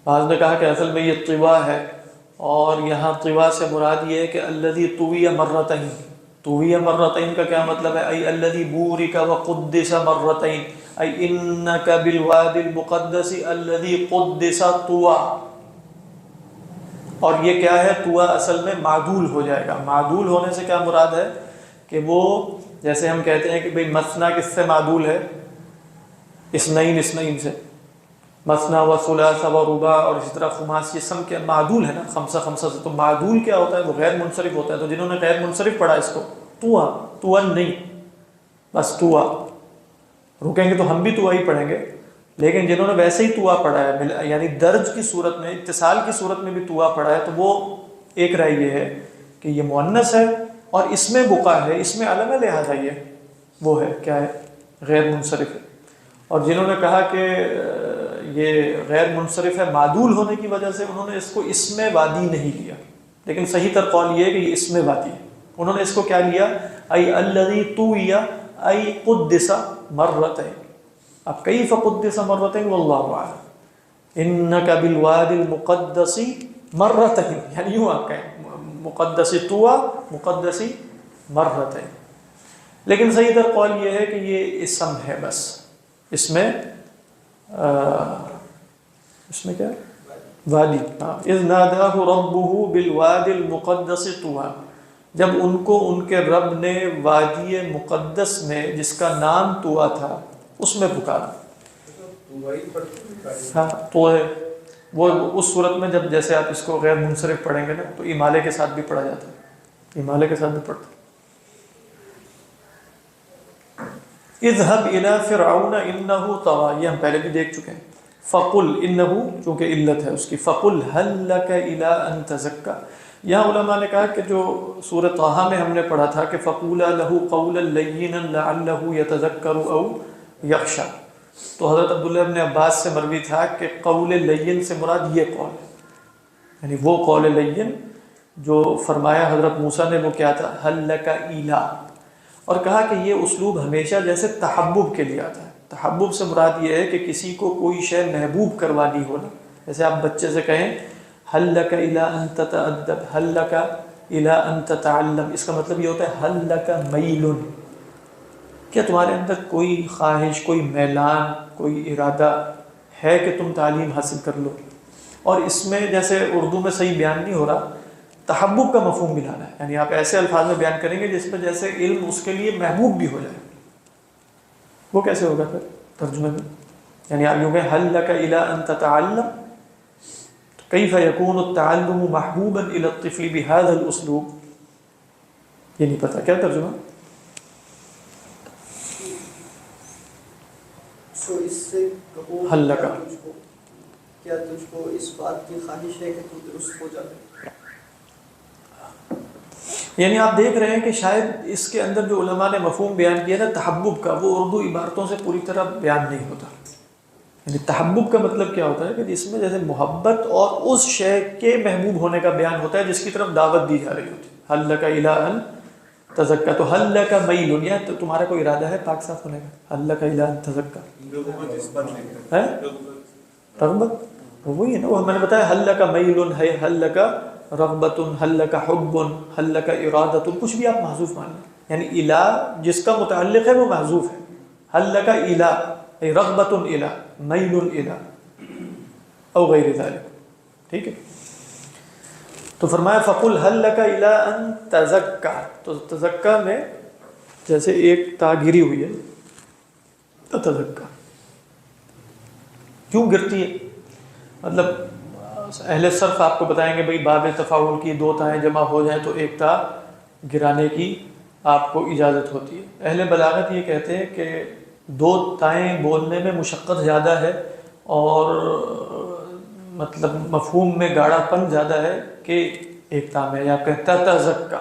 بعض نے کہا کہ اصل میں یہ طوا ہے، اور یہاں طوا سے مراد یہ ہے کہ الذی طوی مرتین. طوی مرتین کا کیا مطلب ہے؟ ای الذی بورک وقدس مرتین، ای انک بالواد المقدس الذی قدس طوا. اور یہ کیا ہے؟ طوا اصل میں معدول ہو جائے گا. معدول ہونے سے کیا مراد ہے کہ وہ جیسے ہم کہتے ہیں کہ بھئی مثنا کس سے معدول ہے؟ اثنین سے، مثنا و ثلاث و رباع، اور اسی طرح خماس، یہ سم کے معدول ہے نا، خمسہ سے. تو معدول کیا ہوتا ہے؟ وہ غیر منصرف ہوتا ہے. تو جنہوں نے غیر منصرف پڑھا اس کو طوا نہیں، بس طوا. رکیں گے تو ہم بھی طوا ہی پڑھیں گے، لیکن جنہوں نے ویسے ہی توا پڑھا ہے یعنی درج کی صورت میں اتصال کی صورت میں بھی توا پڑھا ہے تو وہ ایک رائے یہ ہے کہ یہ مؤنث ہے اور اس میں بقا ہے، اس میں علم ہے، لہٰذا یہ وہ ہے کیا ہے غیر منصرف ہے۔ اور جنہوں نے کہا کہ یہ غیر منصرف ہے معدول ہونے کی وجہ سے انہوں نے اس کو اسم وادی نہیں لیا، لیکن صحیح تر قول یہ ہے کہ یہ اسم وادی ہے۔ انہوں نے اس کو کیا لیا ای الذی طوی ای قدس مرتين، اب کیف قدس مرتين واللہ اعلم، انک بالوادی المقدس مرتين، یعنی یوں آپ کہیں مقدس طوا مقدس مرتين، لیکن صحیح تر قول یہ ہے کہ یہ اسم ہے بس، اس میں کیا وادی، اذ ناداہ ربہ بالوادی المقدس طوا، جب ان کو ان کے رب نے وادی مقدس میں جس کا نام طوا تھا اس میں پکارا۔ ہاں تو ہے وہ اس صورت میں جب جیسے آپ اس کو غیر منصرف پڑھیں گے نا تو امالے کے ساتھ بھی پڑھا جاتا ہے، امالے کے ساتھ بھی پڑھتا ہے۔ اذهب الى فرعون انه طغى، یہ ہم پہلے بھی دیکھ چکے ہیں۔ فقل انه چونکہ علت ہے اس کی، فقل هل لك الى ان تزكى، یہاں علماء نے کہا کہ جو سورۃ طٰہٰ میں ہم نے پڑھا تھا کہ فقولا له قولا لینا لعله يتذكر او يخشى، تو حضرت عبداللہ ابن عباس سے مروی تھا کہ قول لین سے مراد یہ قول ہے، یعنی وہ قول لین جو فرمایا حضرت موسیٰ نے وہ کیا تھا هل لك الى، اور کہا کہ یہ اسلوب ہمیشہ جیسے تحبب کے لیے آتا ہے، تحبب سے مراد یہ ہے کہ کسی کو کوئی شے محبوب کروانی ہو نا، جیسے آپ بچے سے کہیں هل لك الى ان تتأدب، هل لك الى ان تتعلم، اس کا مطلب یہ ہوتا ہے هل لك میل، کیا تمہارے اندر کوئی خواہش، کوئی میلان، کوئی ارادہ ہے کہ تم تعلیم حاصل کر لو۔ اور اس میں جیسے اردو میں صحیح بیان نہیں ہو رہا، تحبب کا مفہوم بھی لانا ہے، یعنی آپ ایسے الفاظ میں بیان کریں گے جس میں جیسے علم اس کے لیے محبوب بھی ہو جائے، وہ کیسے ہوگا پھر ترجمے میں؟ یعنی آپ یوں کہیں هل لك الى ان تتعلم، کیف یکون التعلم محبوبا الى الطفل بهذا الاسلوب، یہ نہیں پتا کیا ترجمہ۔ سو اس سے کہو حل لکا، کیا تجھ کو اس بات کی خواہش ہے کہ تو درست ہو جائے، یعنی آپ دیکھ رہے ہیں کہ شاید اس کے اندر جو علماء نے مفہوم بیان کیا نا تحبب کا، وہ اردو عبارتوں سے پوری طرح بیان نہیں ہوتا۔ یعنی تحبب کا مطلب کیا ہوتا ہے کہ جس میں جیسے محبت اور اس شے کے محبوب ہونے کا بیان ہوتا ہے جس کی طرف دعوت دی جا رہی ہوتی ہے۔ هل لك الى ان تزكى، تو هل لك میل، یا تو تمہارا کوئی ارادہ ہے پاک صاف ہونے کا، هل لك الى ان تزكى ہے رغبت، وہی ہے نا، وہ میں نے بتایا هل لك میل ہے، هل لك رغبت، هل لك حب، هل لك ارادت، کچھ بھی آپ محذوف مان لیں، یعنی الى جس کا متعلق ہے وہ محذوف ہے، هل لك الى رغبت الى میل الى او غیر ذلك، ٹھیک ہے۔ تو فرمایا فقل هل لك الى ان تزكى، تو تزکا میں جیسے ایک تا گری ہوئی ہے، تزکا کیوں گرتی ہے، مطلب اہل صرف آپ کو بتائیں گے بھئی باب تفاعل کی دو تائیں جمع ہو جائیں تو ایک تا گرانے کی آپ کو اجازت ہوتی ہے۔ اہل بلاغت یہ کہتے ہیں کہ دو تائیں بولنے میں مشقت زیادہ ہے اور مطلب مفہوم میں گاڑا پن زیادہ ہے کہ ایک تا میں، یا آپ کہتے ہیں تزکا،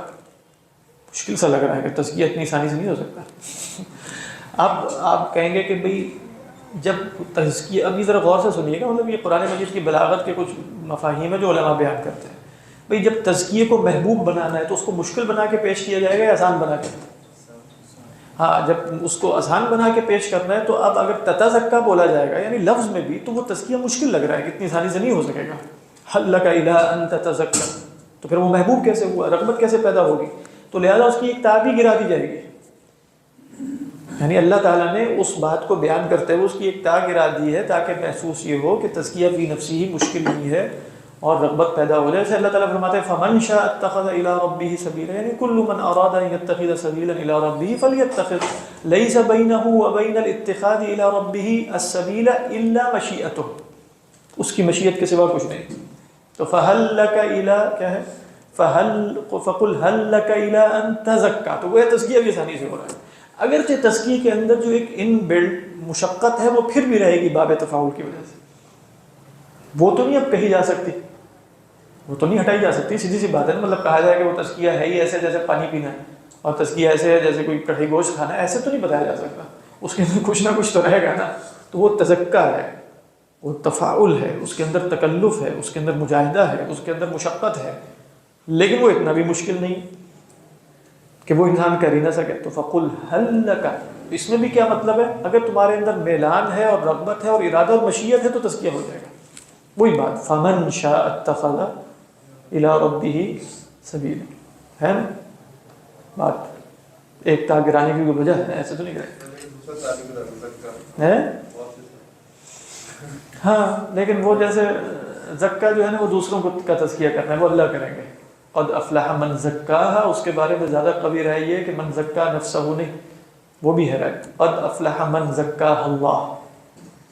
مشکل سا لگ رہا ہے کہ تزکیہ اتنی آسانی سے نہیں ہو سکتا۔ اب آپ کہیں گے کہ بھئی جب تزکیہ، اب یہ ذرا غور سے سنیے گا، مطلب یہ قرآن مجید کی بلاغت کے کچھ مفاہیم ہیں جو علماء بیان کرتے ہیں۔ بھئی جب تزکیے کو محبوب بنانا ہے تو اس کو مشکل بنا کے پیش کیا جائے گا یا آسان بنا کے؟ ہاں، جب اس کو آسان بنا کے پیش کرنا ہے تو اب اگر تتزکا بولا جائے گا یعنی لفظ میں بھی، تو وہ تزکیہ مشکل لگ رہا ہے کہ اتنی آسانی سے نہیں ہو سکے گا۔ هل لك الى ان تتزکا، تو پھر وہ محبوب کیسے ہوا، رغبت کیسے پیدا ہوگی، تو لہذا اس کی ایک تا بھی گرا دی جائے گی، یعنی اللہ تعالیٰ نے اس بات کو بیان کرتے ہوئے اس کی ایک تا گرا دی ہے تاکہ محسوس یہ ہو کہ تزکیہ فی نفسی ہی مشکل نہیں ہے اور رغبت پیدا ہو جائے۔ جیسے اللہ تعالیٰ فرماتے ہیں فَمَنْ شَاءَ اتَّخَذَ إِلَىٰ رَبِّهِ سَبِيلًا، یعنی كُلُّ مَنْ أَرَادَ أَن يَتَّخِذَ سَبِيلًا إِلَىٰ رَبِّهِ فَلْيَتَّخِذْ لَيْسَ بَيْنَهُ وَبَيْنَ الْاتِّخَاذِ إِلَىٰ رَبِّهِ السَّبِيلَ إِلَّا مَشِيئَتُهُ، اس کی مشیت کے سوا کچھ نہیں۔ تو فَهَلْ لَكَ إِلَىٰ کیا ہے، فَقُلْ هَلْ لَكَ إِلَىٰ أَن تَزَكَّىٰ، تو وہ تزکیہ بھی آسانی سے ہو رہا ہے۔ اگرچہ تزکیے کے اندر جو ایک ان بلڈ مشقت ہے وہ پھر بھی رہے گی باب تفاعل کی وجہ سے، وہ تو نہیں اب کہی جا سکتی، وہ تو نہیں ہٹائی جا سکتی، سیدھی سی بات ہے نا، مطلب کہا جائے کہ وہ تزکیہ ہے ہی ایسے جیسے پانی پینا ہے، اور تزکیہ ایسے ہے جیسے کوئی کڑھی گوشت کھانا ہے، ایسے تو نہیں بتایا جا سکتا، اس کے اندر کچھ نہ کچھ تو رہے گا نا، تو وہ تزکہ ہے، وہ تفاعل ہے، اس کے اندر تکلف ہے، اس کے اندر مجاہدہ ہے، اس کے اندر مشقت ہے، لیکن وہ اتنا بھی مشکل نہیں کہ وہ انسان کر ہی نہ سکے۔ تو فقل هل لك، اس میں بھی کیا مطلب ہے، اگر تمہارے اندر میلان ہے اور رغبت ہے اور ارادہ اور مشیت ہے تو تزکیہ ہو جائے گا، وہی بات فمن شاء اتخذ الى ربه سبیلا ہے نا، بات ایک تا گرانے کی کوئی وجہ ہے، ایسے تو نہیں گرائے ہے، ہاں لیکن وہ جیسے زکا جو ہے نا وہ دوسروں کو کا تزکیہ کرنا ہے، وہ اللہ کریں گے، قد افلح من زکاہا، اس کے بارے میں زیادہ قوی رائے یہ کہ من زکا نفسہ نہیں، وہ بھی ہے رائے، قد افلح من زکاہ اللہ،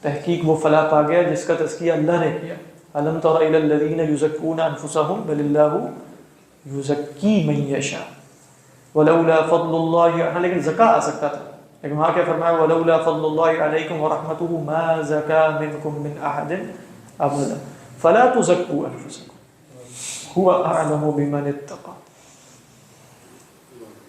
تحقیق وہ فلاح پا گیا جس کا تزکیہ اللہ نے کیا، الم تر الی الذین یزکون انفسهم بل اللہ یزکی من یشاء ولولا فضل اللہ، لیکن زکا آ سکتا تھا، لیکن وہاں کیا فرمایا ولولا فضل اللہ علیکم ورحمتہ ما زکا منکم من احد ابدا فلا تزکوا انفسکم هو اعلم بمن اتقى۔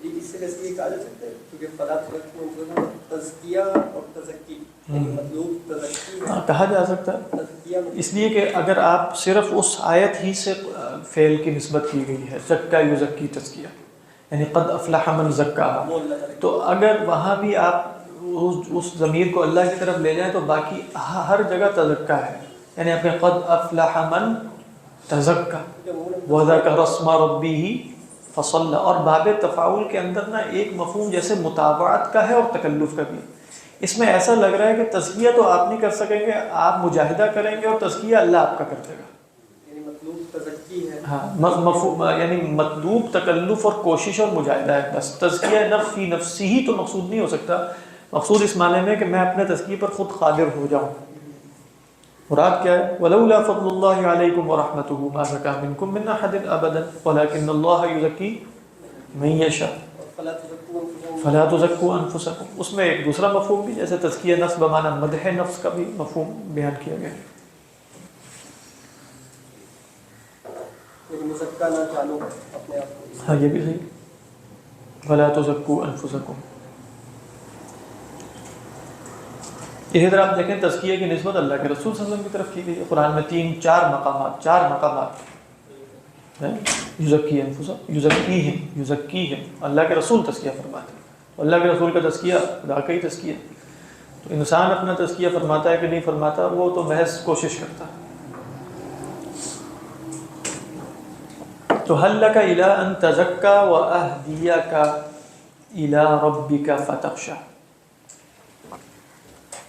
اس سے ویسے یہ کہا جا سکتا ہے کیونکہ فلا تزکوا تزکیہ اور تزکی مطلوب تزکی ہے، کہا جا سکتا ہے تزکیہ اس لیے کہ اگر آپ صرف اس آیت ہی سے فعل کی نسبت کی گئی ہے، زکا یزکی تزکیہ، یعنی قد افلح من زکاہا، تو اگر وہاں بھی آپ اس ضمیر کو اللہ کی طرف لے جائیں تو باقی ہر جگہ تزکا ہے، یعنی آپ نے قد افلح من تزکا وذکر اسم ربہ فصلی، اور باب تفاعل کے اندر نا ایک مفہوم جیسے متابعت کا ہے اور تکلف کا بھی، اس میں ایسا لگ رہا ہے کہ تزکیہ تو آپ نہیں کر سکیں گے، آپ مجاہدہ کریں گے اور تزکیہ اللہ آپ کا کر دے گا، یعنی مطلوب تزکی ہے، ہاں مفہوم یعنی مطلوب تکلف اور کوشش اور مجاہدہ ہے، بس تزکیہ نفس فی نفسی ہی تو مقصود نہیں ہو سکتا، مقصود اس معنی میں کہ میں اپنے تزکیہ پر خود قادر ہو جاؤں، مراد کیا ہے، ولولا فضل اللہ علیکم ورحمتہ ما زکا منکم من احد ابدا ولکن اللہ یزکی من یشاء فلا تزکوا انفسکم، فلا تزکوا انفسکم، اس میں ایک دوسرا مفہوم بھی جیسے تزکیہ نفس بمعنی مدح نفس کا بھی مفہوم بیان کیا گیا ہے، یعنی مزکا نہ جانو اپنے آپ کو، ہاں یہ بھی صحیح، فلا تزکوا انفسکم۔ اسی طرح آپ دیکھیں تزکیہ کی نسبت اللہ کے رسول صلی اللہ علیہ وسلم کی طرف کی گئی ہے، قرآن میں چار مقامات ہیں، یزکیہم، اللہ کے رسول تزکیہ فرماتے ہیں، اللہ کے رسول کا تزکیہ خدا کا ہی تزکیہ، تو انسان اپنا تزکیہ فرماتا ہے کہ نہیں فرماتا وہ تو محض کوشش کرتا ہے۔ تو هل لك الى ان تزکا واهدیک الى ربک فتخشى،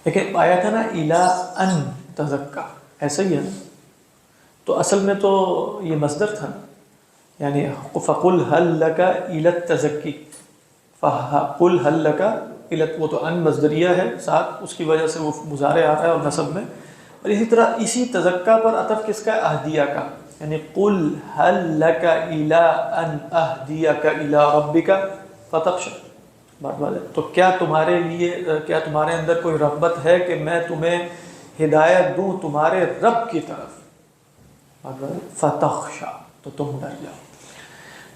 لیکن آیا تھا نا الا ان تزکا، ایسا ہی ہے نا، تو اصل میں تو یہ مصدر تھا نا، یعنی فقل هل لك الى التزکی، فقل هل لك الى، وہ تو ان مصدریہ ہے ساتھ، اس کی وجہ سے وہ مضارع آ رہا ہے اور نصب میں، اور اسی طرح اسی تزکا پر عطف کس کا ہے، اہدیہ کا، یعنی قل هل لك الى ان اهديك الى ربك فتخشى، بات ہے، تو کیا تمہارے لیے، کیا تمہارے اندر کوئی رغبت ہے کہ میں تمہیں ہدایت دوں تمہارے رب کی طرف، فتخشى، تو تم ڈر جاؤ۔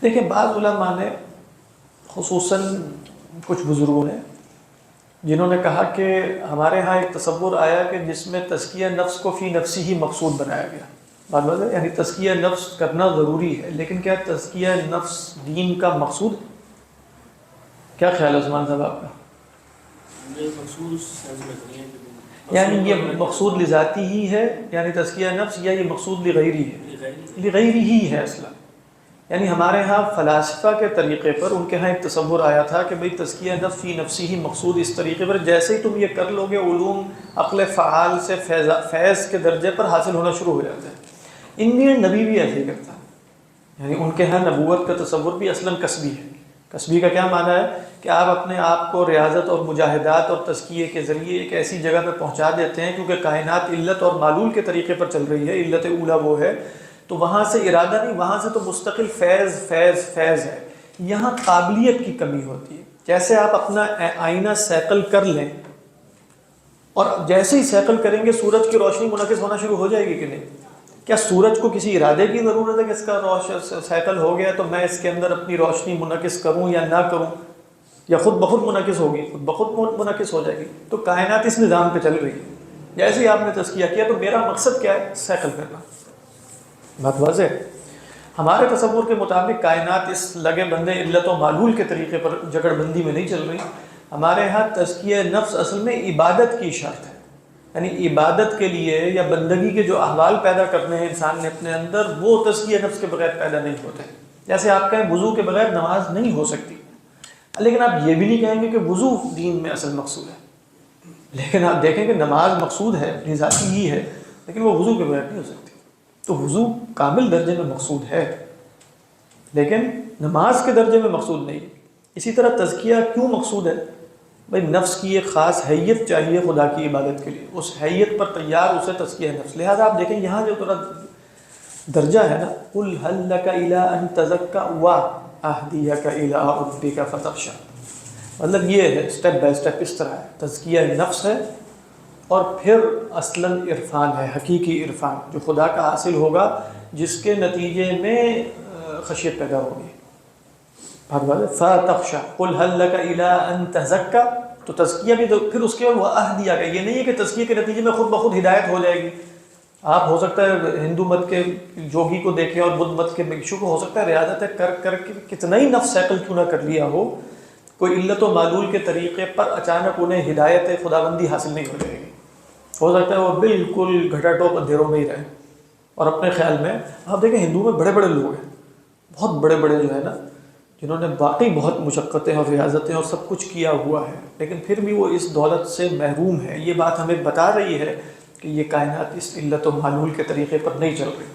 دیکھیں بعض علماء نے خصوصاً کچھ بزرگوں نے جنہوں نے کہا کہ ہمارے ہاں ایک تصور آیا کہ جس میں تزکیہ نفس کو فی نفسی ہی مقصود بنایا گیا، بات ہے، یعنی تزکیہ نفس کرنا ضروری ہے، لیکن کیا تزکیہ نفس دین کا مقصود ہے؟ کیا خیال ہے عثمان صاحب آپ کا؟ یعنی یہ مقصود لذاتی ہی ہے یعنی تزکیہ نفس، یا یہ مقصود لغیری ہے؟ لغیری ہی ہے اصلا، یعنی ہمارے ہاں فلاسفہ کے طریقے پر ان کے ہاں ایک تصور آیا تھا کہ بھئی تزکیہ نفس فی نفسی ہی مقصود، اس طریقے پر جیسے ہی تم یہ کر لو گے علوم عقل فعال سے فیض کے درجے پر حاصل ہونا شروع ہو جاتا ہے۔ انڈین نبی بھی ایسے ہی کرتا ہے، یعنی ان کے ہاں نبوت کا تصور بھی اصلاً کسبی ہے۔ کسبی کا کیا معنی ہے کہ آپ اپنے آپ کو ریاضت اور مجاہدات اور تزکیے کے ذریعے ایک ایسی جگہ پہ پہنچا دیتے ہیں، کیونکہ کائنات علت اور معلول کے طریقے پر چل رہی ہے، علت اولا وہ ہے، تو وہاں سے ارادہ نہیں، وہاں سے تو مستقل فیض ہے، یہاں قابلیت کی کمی ہوتی ہے، جیسے آپ اپنا آئینہ سیکل کر لیں اور جیسے ہی سیکل کریں گے سورج کی روشنی منعکس ہونا شروع ہو جائے گی کہ نہیں؟ کیا سورج کو کسی ارادے کی ضرورت ہے کہ اس کا سیکل ہو گیا تو میں اس کے اندر اپنی روشنی منعکس کروں یا نہ کروں، یا خود بخود منعکس ہوگی، خود بخود منعکس ہو جائے گی؟ تو کائنات اس نظام پہ چل رہی ہے. جیسے ہی آپ نے تزکیہ کیا تو میرا مقصد کیا ہے؟ سیکل کرنا. بات واضح ہے. ہمارے تصور کے مطابق کائنات اس لگے بندے علت و معلول کے طریقے پر جکڑ بندی میں نہیں چل رہی. ہمارے ہاں تزکیہ نفس اصل میں عبادت کی شرط ہے، یعنی عبادت کے لیے یا بندگی کے جو احوال پیدا کرنے ہیں انسان نے اپنے اندر، وہ تزکیہ نفس کے بغیر پیدا نہیں ہوتے. جیسے آپ کہیں وضو کے بغیر نماز نہیں ہو سکتی، لیکن آپ یہ بھی نہیں کہیں گے کہ وضو دین میں اصل مقصود ہے. لیکن آپ دیکھیں کہ نماز مقصود ہے، اپنی ذاتی ہی ہے، لیکن وہ وضو کے بغیر نہیں ہو سکتی. تو وضو کامل درجے میں مقصود ہے لیکن نماز کے درجے میں مقصود نہیں. اسی طرح تزکیہ کیوں مقصود ہے؟ بھائی نفس کی ایک خاص حیت چاہیے خدا کی عبادت کے لیے، اس حیت پر تیار اسے تزکیہ نفس. لہذا آپ دیکھیں یہاں جو تھوڑا درجہ ہے نا، قُلْ هَلْ لَكَ إِلَىٰ أَن تَزَكَّىٰ وَأَهْدِيَكَ إِلَىٰ رَبِّكَ فَتَخْشَىٰ. مطلب یہ ہے، اسٹیپ بائی اسٹیپ اس طرح ہے. تزکیہ نفس ہے اور پھر اصلاً عرفان ہے، حقیقی عرفان جو خدا کا حاصل ہوگا، جس کے نتیجے میں خشیت پیدا ہوگی. فَتَخْشَىٰ قُلْ هَلْ لَكَ إِلَىٰ أَن تَزَكَّىٰ. تو تزکیہ بھی تو پھر اس کے وَأَهْدِيَكَ، یہ نہیں ہے کہ تزکیہ کے نتیجے میں خود بخود ہدایت ہو جائے گی. آپ ہو سکتا ہے ہندو مت کے جوگی کو دیکھیں اور بدھ مت کے بھکشو کو، ہو سکتا ہے ریاضت کر کے کتنا ہی نفس سیکل کیوں نہ کر لیا ہو، کوئی علت و معلول کے طریقے پر اچانک انہیں ہدایت خداوندی حاصل نہیں ہو جائے گی. ہو سکتا ہے وہ بالکل گھٹا ٹوپ اندھیروں میں ہی رہے اور اپنے خیال میں. آپ دیکھیں ہندو میں بڑے بڑے لوگ ہیں، بہت بڑے بڑے جو ہے نا، جنہوں نے واقعی بہت مشقتیں اور ریاضتیں اور سب کچھ کیا ہوا ہے، لیکن پھر بھی وہ اس دولت سے محروم ہے. یہ بات ہمیں بتا رہی ہے کہ یہ کائنات اس علت و معلول کے طریقے پر نہیں چل رہی.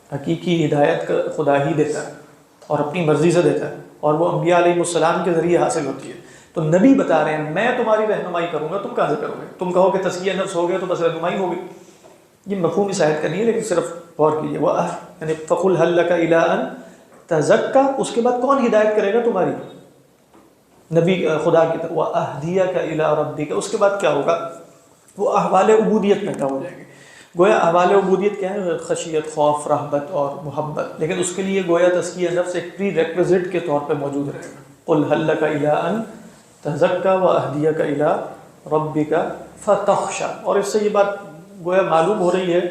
حقیقی ہدایت کا خدا ہی دیتا ہے اور اپنی مرضی سے دیتا ہے، اور وہ انبیاء علیہ السلام کے ذریعے حاصل ہوتی ہے. تو نبی بتا رہے ہیں میں تمہاری رہنمائی کروں گا، تم کہاں سے کرو گے؟ تم کہو کہ تزکیہ نفس ہو گیا تو بس رہنمائی ہوگی. یہ مفہوم اس آیت کا نہیں ہے، لیکن صرف غور کیجیے. وہ یعنی فَقُلْ هَلْ لَكَ إِلَىٰ أَن تَزَكَّىٰ، اس کے بعد کون ہدایت کرے گا تمہاری؟ نبی خدا کی طرف. وَأَهْدِيَكَ إِلَىٰ رَبِّكَ، اس کے بعد کیا ہوگا؟ وہ احوال عبودیت پیدا ہو جائیں گے. گویا احوال عبودیت کیا ہے؟ خشیت، خوف، رہبت اور محبت. لیکن اس کے لیے گویا تزکیہ نفس ایک پری ریکویزٹ کے طور پہ موجود رہے گا. قُلْ هَلْ لَكَ إِلَىٰ أَن تَزَكَّىٰ وَأَهْدِيَكَ إِلَىٰ رَبِّكَ فَتَخْشَىٰ. اور اس سے یہ بات گویا معلوم ہو رہی ہے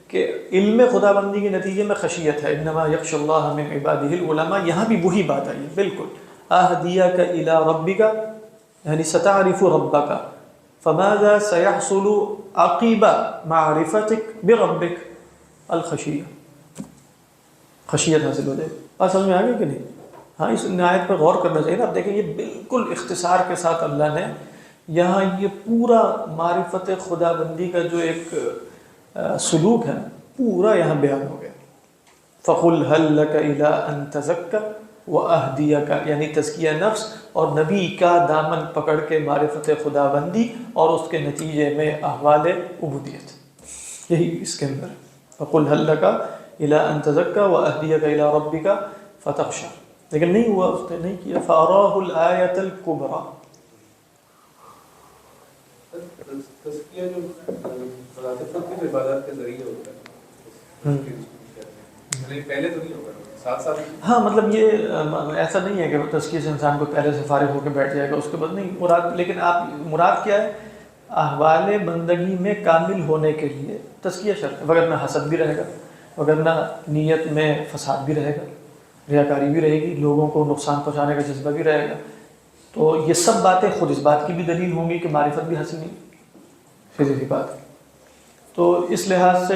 کہ علم خدا بندی کے نتیجے میں خشیت ہے. انما یخشی اللہ من عبادہ العلماء. یہاں بھی وہی بات آئی ہے بالکل. اہدیک الی ربک، یعنی ستعرف ربک، فماذا سيحصل عقب معرفتك بربك؟ الخشیہ، خشیت حاصل ہو جائے. بات سمجھ میں آ گئی کہ نہیں؟ ہاں اس آیت پر غور کرنا چاہیے نا. آپ دیکھیں یہ بالکل اختصار کے ساتھ اللہ نے یہاں یہ پورا معرفت خدا بندی کا جو ایک سلوک ہے پورا یہاں بیان ہو گیا. فَقُلْ هَلْ لَكَ إِلَىٰ أَن تَزَكَّىٰ وَأَهْدِيَكَ، یعنی تزکیہ نفس اور نبی کا دامن پکڑ کے معرفت خدا بندی اور اس کے نتیجے میں احوال عبودیت، یہی اس کے اندر ہے. فَقُلْ هَلْ لَكَ إِلَىٰ أَن تَزَكَّىٰ وَأَهْدِيَكَ إِلَىٰ رَبِّكَ فَتَخْشَىٰ. لیکن نہیں ہوا، اس نے نہیں کیا. فَأَرَاهُ الْآيَةَ الْكُبْرَىٰ. تزکیہ جو کس عبادت کے ذریعے ہوتا ہے، پہلے تو نہیں ہوگا، ساتھ ساتھ. ہاں مطلب یہ ایسا نہیں ہے کہ تزکیے سے انسان کو پہلے سے فارغ ہو کے بیٹھ جائے گا اس کے بعد نہیں مراد. لیکن آپ مراد کیا ہے؟ احوال بندگی میں کامل ہونے کے لیے تزکیہ شرط ہے، وگرنہ حسد بھی رہے گا، وگرنہ نیت میں فساد بھی رہے گا، ریاکاری بھی رہے گی، لوگوں کو نقصان پہنچانے کا جذبہ بھی رہے گا. تو یہ سب باتیں خود اس بات کی بھی دلیل ہوں گی کہ معرفت بھی حاصل نہیں، سیدھی بات. تو اس لحاظ سے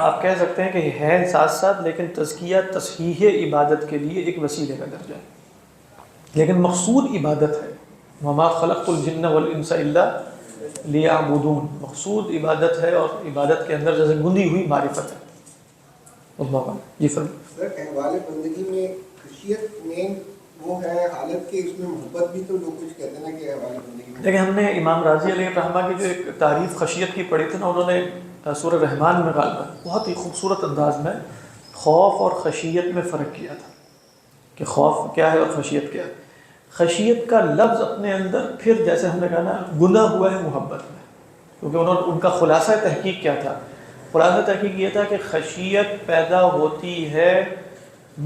آپ کہہ سکتے ہیں کہ یہ ہے ساتھ ساتھ، لیکن تزکیہ تصحیح عبادت کے لیے ایک وسیلے کا درجہ ہے، لیکن مقصود عبادت ہے. وما خلقت الجن والانس الا لیعبدون، مقصود عبادت ہے اور عبادت کے اندر جیسے گندی ہوئی معرفت ہے. اللہ جی فرمائیں. احوال بندگی میں خشیت مین وہ ہے حالت کے، اس میں محبت بھی تو لوگ کچھ کہتے ہیں نا کہ احوال بندگی میں. لیکن ہم نے امام راضی علیہ الرحمہ کی جو ایک تعریف خشیت کی پڑھی تھی نا، انہوں نے سورہ رحمان میں غالباً بہت ہی خوبصورت انداز میں خوف اور خشیت میں فرق کیا تھا کہ خوف کیا ہے اور خشیت کیا ہے. خشیت کا لفظ اپنے اندر پھر جیسے ہم نے کہا نا گنا ہوا ہے محبت میں، کیونکہ ان کا خلاصہ تحقیق کیا تھا؟ خلاصہ تحقیق یہ تھا کہ خشیت پیدا ہوتی ہے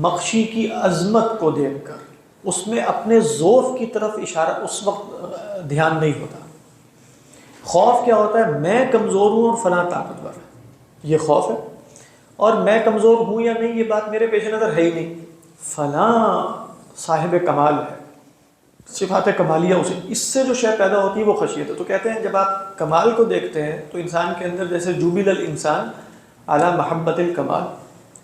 مخشی کی عظمت کو دیکھ کر، اس میں اپنے ضعف کی طرف اشارہ اس وقت دھیان نہیں ہوتا۔ خوف کیا ہوتا ہے؟ میں کمزور ہوں اور فلاں طاقتور ہے، یہ خوف ہے، اور میں کمزور ہوں یا نہیں یہ بات میرے پیش نظر ہے ہی نہیں، فلاں صاحب کمال ہے، صفات کمالیہ اسے، اس سے جو شے پیدا ہوتی ہے وہ خشیت ہے۔ تو کہتے ہیں جب آپ کمال کو دیکھتے ہیں تو انسان کے اندر جیسے جوبل الانسان علی محبت الکمال،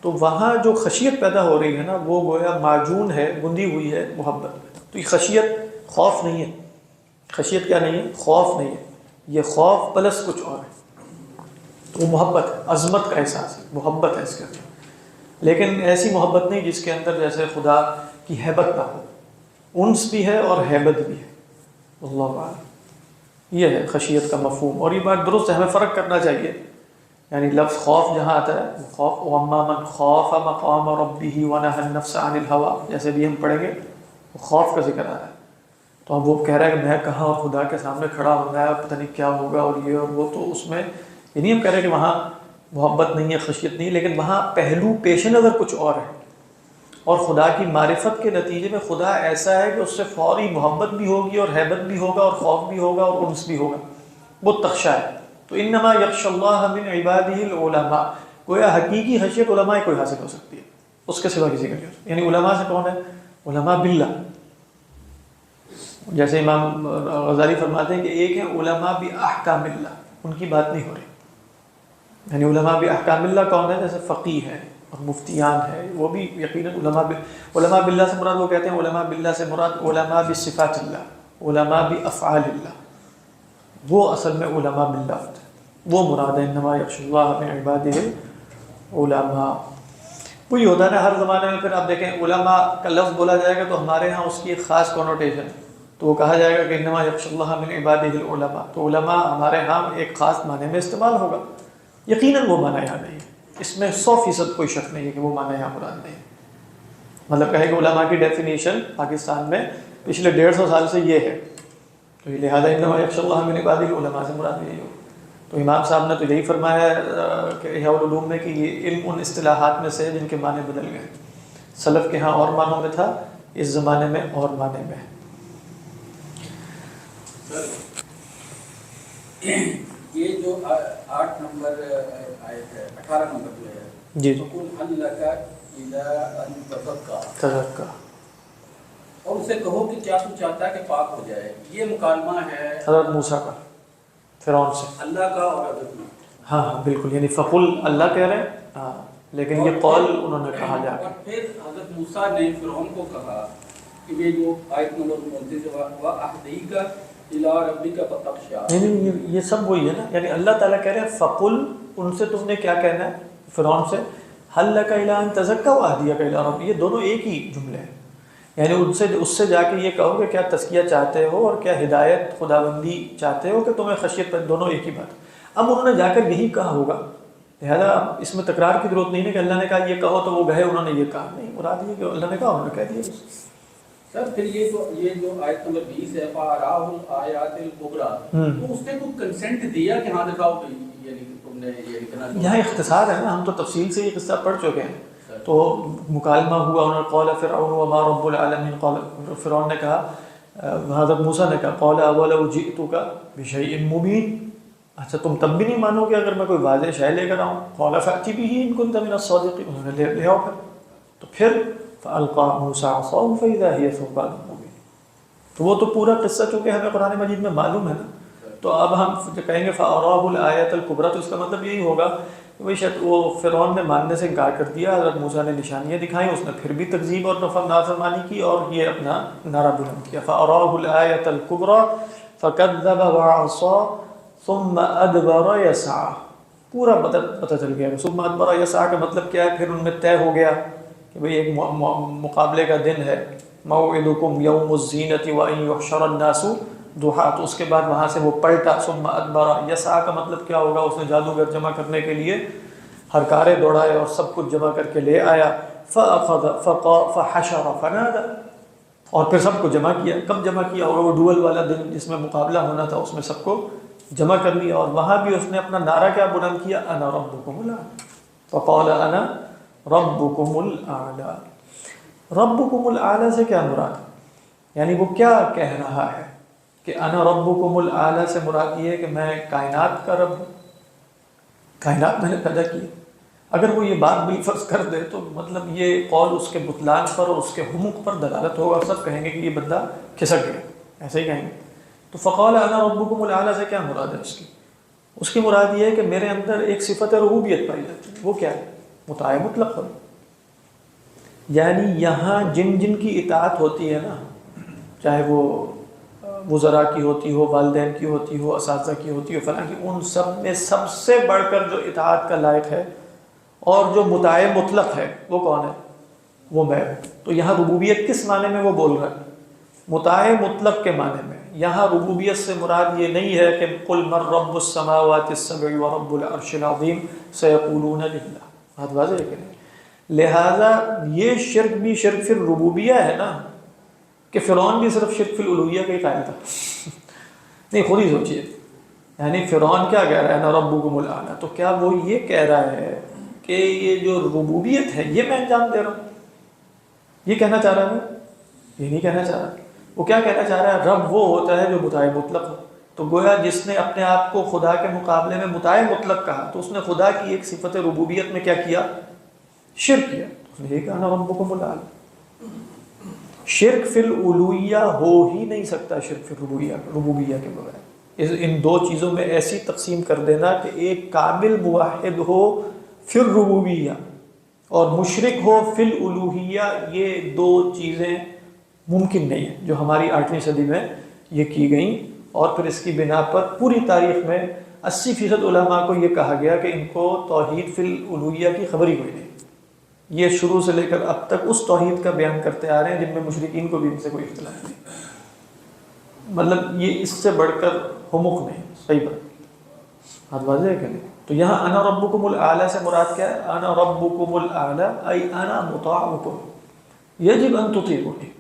تو وہاں جو خشیت پیدا ہو رہی ہے نا وہ گویا معجون ہے، گندی ہوئی ہے محبت میں۔ تو یہ خشیت خوف نہیں ہے، خشیت کیا نہیں ہے؟ خوف نہیں ہے، یہ خوف پلس کچھ اور ہے، تو وہ محبت ہے، عظمت کا احساس ہے، محبت ہے اس کے اندر، لیکن ایسی محبت نہیں جس کے اندر جیسے خدا کی ہیبت نہ ہو، انس بھی ہے اور ہیبت بھی ہے۔ اللہ اعلم، یہ ہے خشیت کا مفہوم، اور یہ بات درست ہے، ہمیں فرق کرنا چاہیے۔ یعنی لفظ خوف جہاں آتا ہے خوف، وَأَمَّا مَنْ خَافَ مَقَامَ رَبِّهِ وَنَهَى النَّفْسَ عَنِ الْهَوَىٰ، جیسے بھی ہم پڑھیں گے وہ خوف کا ذکر آ رہا ہے، تو اب وہ کہہ رہا ہے کہ میں کہاں اور خدا کے سامنے کھڑا ہوں گا، پتہ نہیں کیا ہوگا اور یہ اور وہ، تو اس میں یہ نہیں ہم کہہ رہے کہ وہاں محبت نہیں ہے، خشیت نہیں، لیکن وہاں پہلو پیش نظر کچھ اور ہے، اور خدا کی معرفت کے نتیجے میں خدا ایسا ہے کہ اس سے فوری محبت بھی ہوگی اور ہیبت بھی ہوگا اور خوف بھی ہوگا اور انس بھی ہوگا، وہ تخشا ہے۔ تو انما یخشی اللہ من عبادہ العلماء، گویا حقیقی خشیت علماء کوئی حاصل ہو سکتی ہے، اس کے سوا کسی کا نہیں ہو سکتی۔ یعنی علماء سے کون ہے؟ علماء باللہ، جیسے امام غزالی فرماتے ہیں کہ ایک ہے علماء باحکام اللہ، ان کی بات نہیں ہو رہی، یعنی علماء باحکام اللہ کون ہے؟ جیسے فقیہ ہے اور مفتیان ہے، وہ بھی یقیناً علماء باللہ سے مراد وہ کہتے ہیں علماء باللہ سے مراد علماء بصفات اللہ، علماء بافعال اللہ، وہ اصل میں علماء باللہ ہوتے ہیں، وہ مراد ہے انما یخشی اللہ من عبادہ علماء۔ وہی ہوتا ہے نا ہر زمانے میں، پھر آپ دیکھیں علماء کا لفظ بولا جائے گا تو ہمارے ہاں اس کی ایک خاص کنوٹیشن ہے، تو وہ کہا جائے گا کہ انما یخشی اللہ من عبادہ العلماء، تو علماء ہمارے ہاں ایک خاص معنی میں استعمال ہوگا، یقیناً وہ معنی یہاں نہیں ہے، اس میں 100% کوئی شک نہیں ہے کہ وہ معنی یہاں مراد نہیں ہے۔ مطلب کہے کہ علماء کی ڈیفینیشن پاکستان میں پچھلے 150 سال سے یہ ہے، تو یہ لہٰذا انما یخشی اللہ من عبادہ العلماء سے مراد یہی ہو۔ تو امام صاحب نے تو یہی فرمایا کہ احیاء العلوم میں کہ یہ علم ان اصطلاحات میں سے جن کے معنی بدل گئے، سلف کے ہاں اور معنوں میں تھا، اس زمانے میں اور معنی میں ہے۔ یہ جو 8 نمبر آیت ہے، 18 نمبر جو ہے، جی فَقُلْ هَلْ لَكَ إِلَىٰ أَن تذکر، اور اسے کہو کہ کیا تو چاہتا ہے کہ پاک ہو جائے، یہ مکالمہ ہے حضرت موسیٰ کا فرعون سے، اللہ کا اور حضرت موسیٰ۔ ہاں بالکل، یعنی فقل اللہ کہہ رہے ہیں، ہاں لیکن یہ قول انہوں نے کہا جا اور پھر حضرت موسیٰ نے فرعون کو کہا کہ یہ جو آیت نمبر 29 وَأَهْدِيكَ إِلَىٰ رَبِّكَ فَتَخْشَىٰ، یعنی یہ سب وہی ہے نا، یعنی اللہ تعالیٰ کہہ رہے ہیں فقل، ان سے تم نے کیا کہنا ہے فرعون سے، هَلْ لَكَ إِلَىٰ أَن تَزَكَّىٰ وَأَهْدِيَكَ إِلَىٰ رَبِّكَ، یہ دونوں ایک ہی جملے ہیں، یعنی اس سے جا کے یہ کہو کہ کیا تزکیہ چاہتے ہو اور کیا ہدایت خداوندی چاہتے ہو کہ تمہیں خشیت پر، دونوں ایک ہی بات۔ اب انہوں نے جا کر یہی کہا ہوگا، لہذا اس میں تکرار کی ضرورت نہیں ہے کہ اللہ نے کہا یہ کہو تو وہ گئے انہوں نے یہ کہا، نہیں، مراد یہ کہ اللہ نے کہا انہوں نے کہہ دیا۔ سر پھر یہ جو آیت نمبر 20 ہے فَأَرَاهُ الْآيَاتِ الْكُبْرَىٰ، تو اس نے کوئی کنسنٹ دیا کہ ہاں دکھاؤ کہ یعنی تم نے یہ لکھنا؟ یہاں اختصار ہے نا، ہم تو تفصیل سے یہ قصہ پڑھ چکے ہیں، تو مکالمہ ہوا، انہوں نے قال فرعون وما رب العالمین، قال فرعون نے کہا، حضرت موسیٰ نے کہا قال اولو جئتک بشیء مبین، اچھا تم تب بھی نہیں مانو گے اگر میں کوئی واضح شے لے کر آؤں، قال فأتی به ان كنت من الصادقین، انہوں نے لے آؤ پھر فألقى موسیٰ عصاه فإذا هي ثعبان مبین۔ تو وہ تو پورا قصہ چونکہ ہمیں قرآن مجید میں معلوم ہے نا، تو اب ہم کہیں گے فأراه الآیۃ الکبریٰ، تو اس کا مطلب یہی ہوگا کہ وہی شاید وہ فرعون نے ماننے سے انکار کر دیا، حضرت موسیٰ نے نشانیاں دکھائیں، اس نے پھر بھی تکذیب اور نافرمانی کی اور یہ اپنا نعرہ بلند کیا، فأراه الآیۃ الکبریٰ فکذب وعصى ثم ادبر یسعى، پورا پتہ چل گیا۔ ثم ادبر یسعى کا مطلب کیا ہے؟ پھر ان میں طے ہو گیا کہ بھئی ایک مقابلے کا دن ہے، موعدکم یوم الزینۃ وان یحشر الناس ضحیٰ، تو اس کے بعد وہاں سے وہ پلٹا، ثم ادبر یسعى کا مطلب کیا ہوگا؟ اس نے جادوگر جمع کرنے کے لیے ہر کارے دوڑائے اور سب کچھ جمع کر کے لے آیا، فحشر فنادى، اور پھر سب کو جمع کیا. کب جمع کیا ہوگا؟ وہ ڈول والا دن جس میں مقابلہ ہونا تھا، اس میں سب کو جمع کر لیا. اور وہاں بھی اس نے اپنا نعرہ کیا بلند کیا؟ انا ربکم الاعلی. فقال انا ربکم الاعلی. ربکم الاعلی سے کیا مراد؟ یعنی وہ کیا کہہ رہا ہے کہ انا ربکم الاعلی سے مراد یہ ہے کہ میں کائنات کا رب ہوں، کائنات میں نے پیدا کی. اگر وہ یہ بات بالفرض کر دے تو مطلب یہ قول اس کے بطلان پر اور اس کے حمق پر دلالت ہوگا. سب کہیں گے کہ یہ بندہ کھسک گیا، ایسے ہی کہیں گے. تو فقال انا ربکم الاعلی سے کیا مراد ہے اس کی مراد یہ ہے کہ میرے اندر ایک صفت ربوبیت پائی جاتی ہے. وہ کیا ہے؟ مطاع مطلق. یعنی یہاں جن جن کی اطاعت ہوتی ہے نا، چاہے وہ وزراء کی ہوتی ہو، والدین کی ہوتی ہو، اساتذہ کی ہوتی ہو، فلاں کی، ان سب میں سب سے بڑھ کر جو اطاعت کا لائق ہے اور جو مطاع مطلق ہے وہ کون ہے؟ وہ میں ہوں. تو یہاں ربوبیت کس معنی میں وہ بول رہا ہے؟ مطاع مطلق کے معنی میں. یہاں ربوبیت سے مراد یہ نہیں ہے کہ قل من رب السماوات السبع ورب العرش العظیم سیقولون للہ. بات واضح ہے کہ نہیں؟ لہذا یہ شرک بھی شرک فی الربوبیہ ہے نا، کہ فرعون بھی صرف شرک فی الالوہیہ کا ہی قائل تھا. نہیں، خود ہی سوچئے. یعنی فرعون کیا کہہ رہا ہے؟ انا ربکم الاعلی. تو کیا وہ یہ کہہ رہا ہے کہ یہ جو ربوبیت ہے یہ میں انجام دے رہا ہوں؟ یہ کہنا چاہ رہا ہے؟ یہ نہیں کہنا چاہ رہا. وہ کیا کہنا چاہ رہا ہے؟ رب وہ ہوتا ہے جو مطاع مطلق ہو. تو گویا جس نے اپنے آپ کو خدا کے مقابلے میں مطاع مطلق کہا تو اس نے خدا کی ایک صفت ربوبیت میں کیا کیا؟ شرک کیا. اس نے یہ کہا انا ربکم الاعلی. شرک فی الالوہیہ ہو ہی نہیں سکتا شرک فی ربوبیہ کے بغیر. ان دو چیزوں میں ایسی تقسیم کر دینا کہ ایک کامل موحد ہو فی الربوبیہ اور مشرک ہو فی الالوہیہ، یہ دو چیزیں ممکن نہیں ہیں جو ہماری 8ویں صدی میں یہ کی گئیں. اور پھر اس کی بنا پر پوری تاریخ میں 80% علماء کو یہ کہا گیا کہ ان کو توحید فی الالوہیہ کی خبر ہی کوئی نہیں. یہ شروع سے لے کر اب تک اس توحید کا بیان کرتے آ رہے ہیں جن میں مشرکین کو بھی ان سے کوئی اختلاف نہیں. مطلب یہ اس سے بڑھ کر حمق نہیں. صحیح بات، بات واضح ہے کہ نہیں؟ تو یہاں انا ربکم الاعلی سے مراد کیا ہے؟ انا ربکم الاعلی ای انا مطاعکم یجب ان تطیعونی.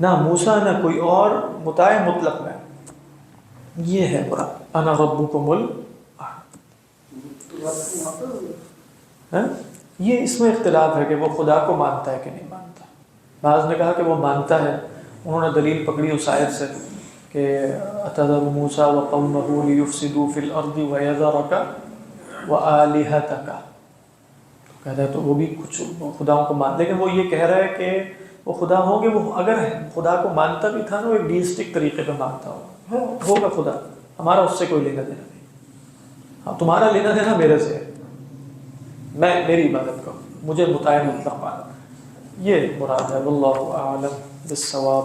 نہ موسیٰ نہ کوئی اور مطاع مطلق میں، یہ ہے مراد انا ربکم الاعلی. یہ اس میں اختلاف ہے کہ وہ خدا کو مانتا ہے کہ نہیں مانتا. بعض نے کہا کہ وہ مانتا ہے. انہوں نے دلیل پکڑی اس آیت سے کہ اتذر موسیٰ وقومہ لیفسدوا فی الارض ویذرک وآلہتک. کہتا ہے تو وہ بھی کچھ خداؤں کو مان، لیکن وہ یہ کہہ رہا ہے کہ وہ خدا ہوں گے. وہ اگر خدا کو مانتا بھی تھا نا، وہ ایک ڈیسٹک طریقے پہ مانتا ہوگا خدا. ہمارا اس سے کوئی لینا دینا نہیں. ہاں، تمہارا لینا دینا میرے سے ہے، میں میری عبادت کروں، مجھے مطاع مطلق مانو. یہ مراد ہے. واللہ اعلم بالصواب.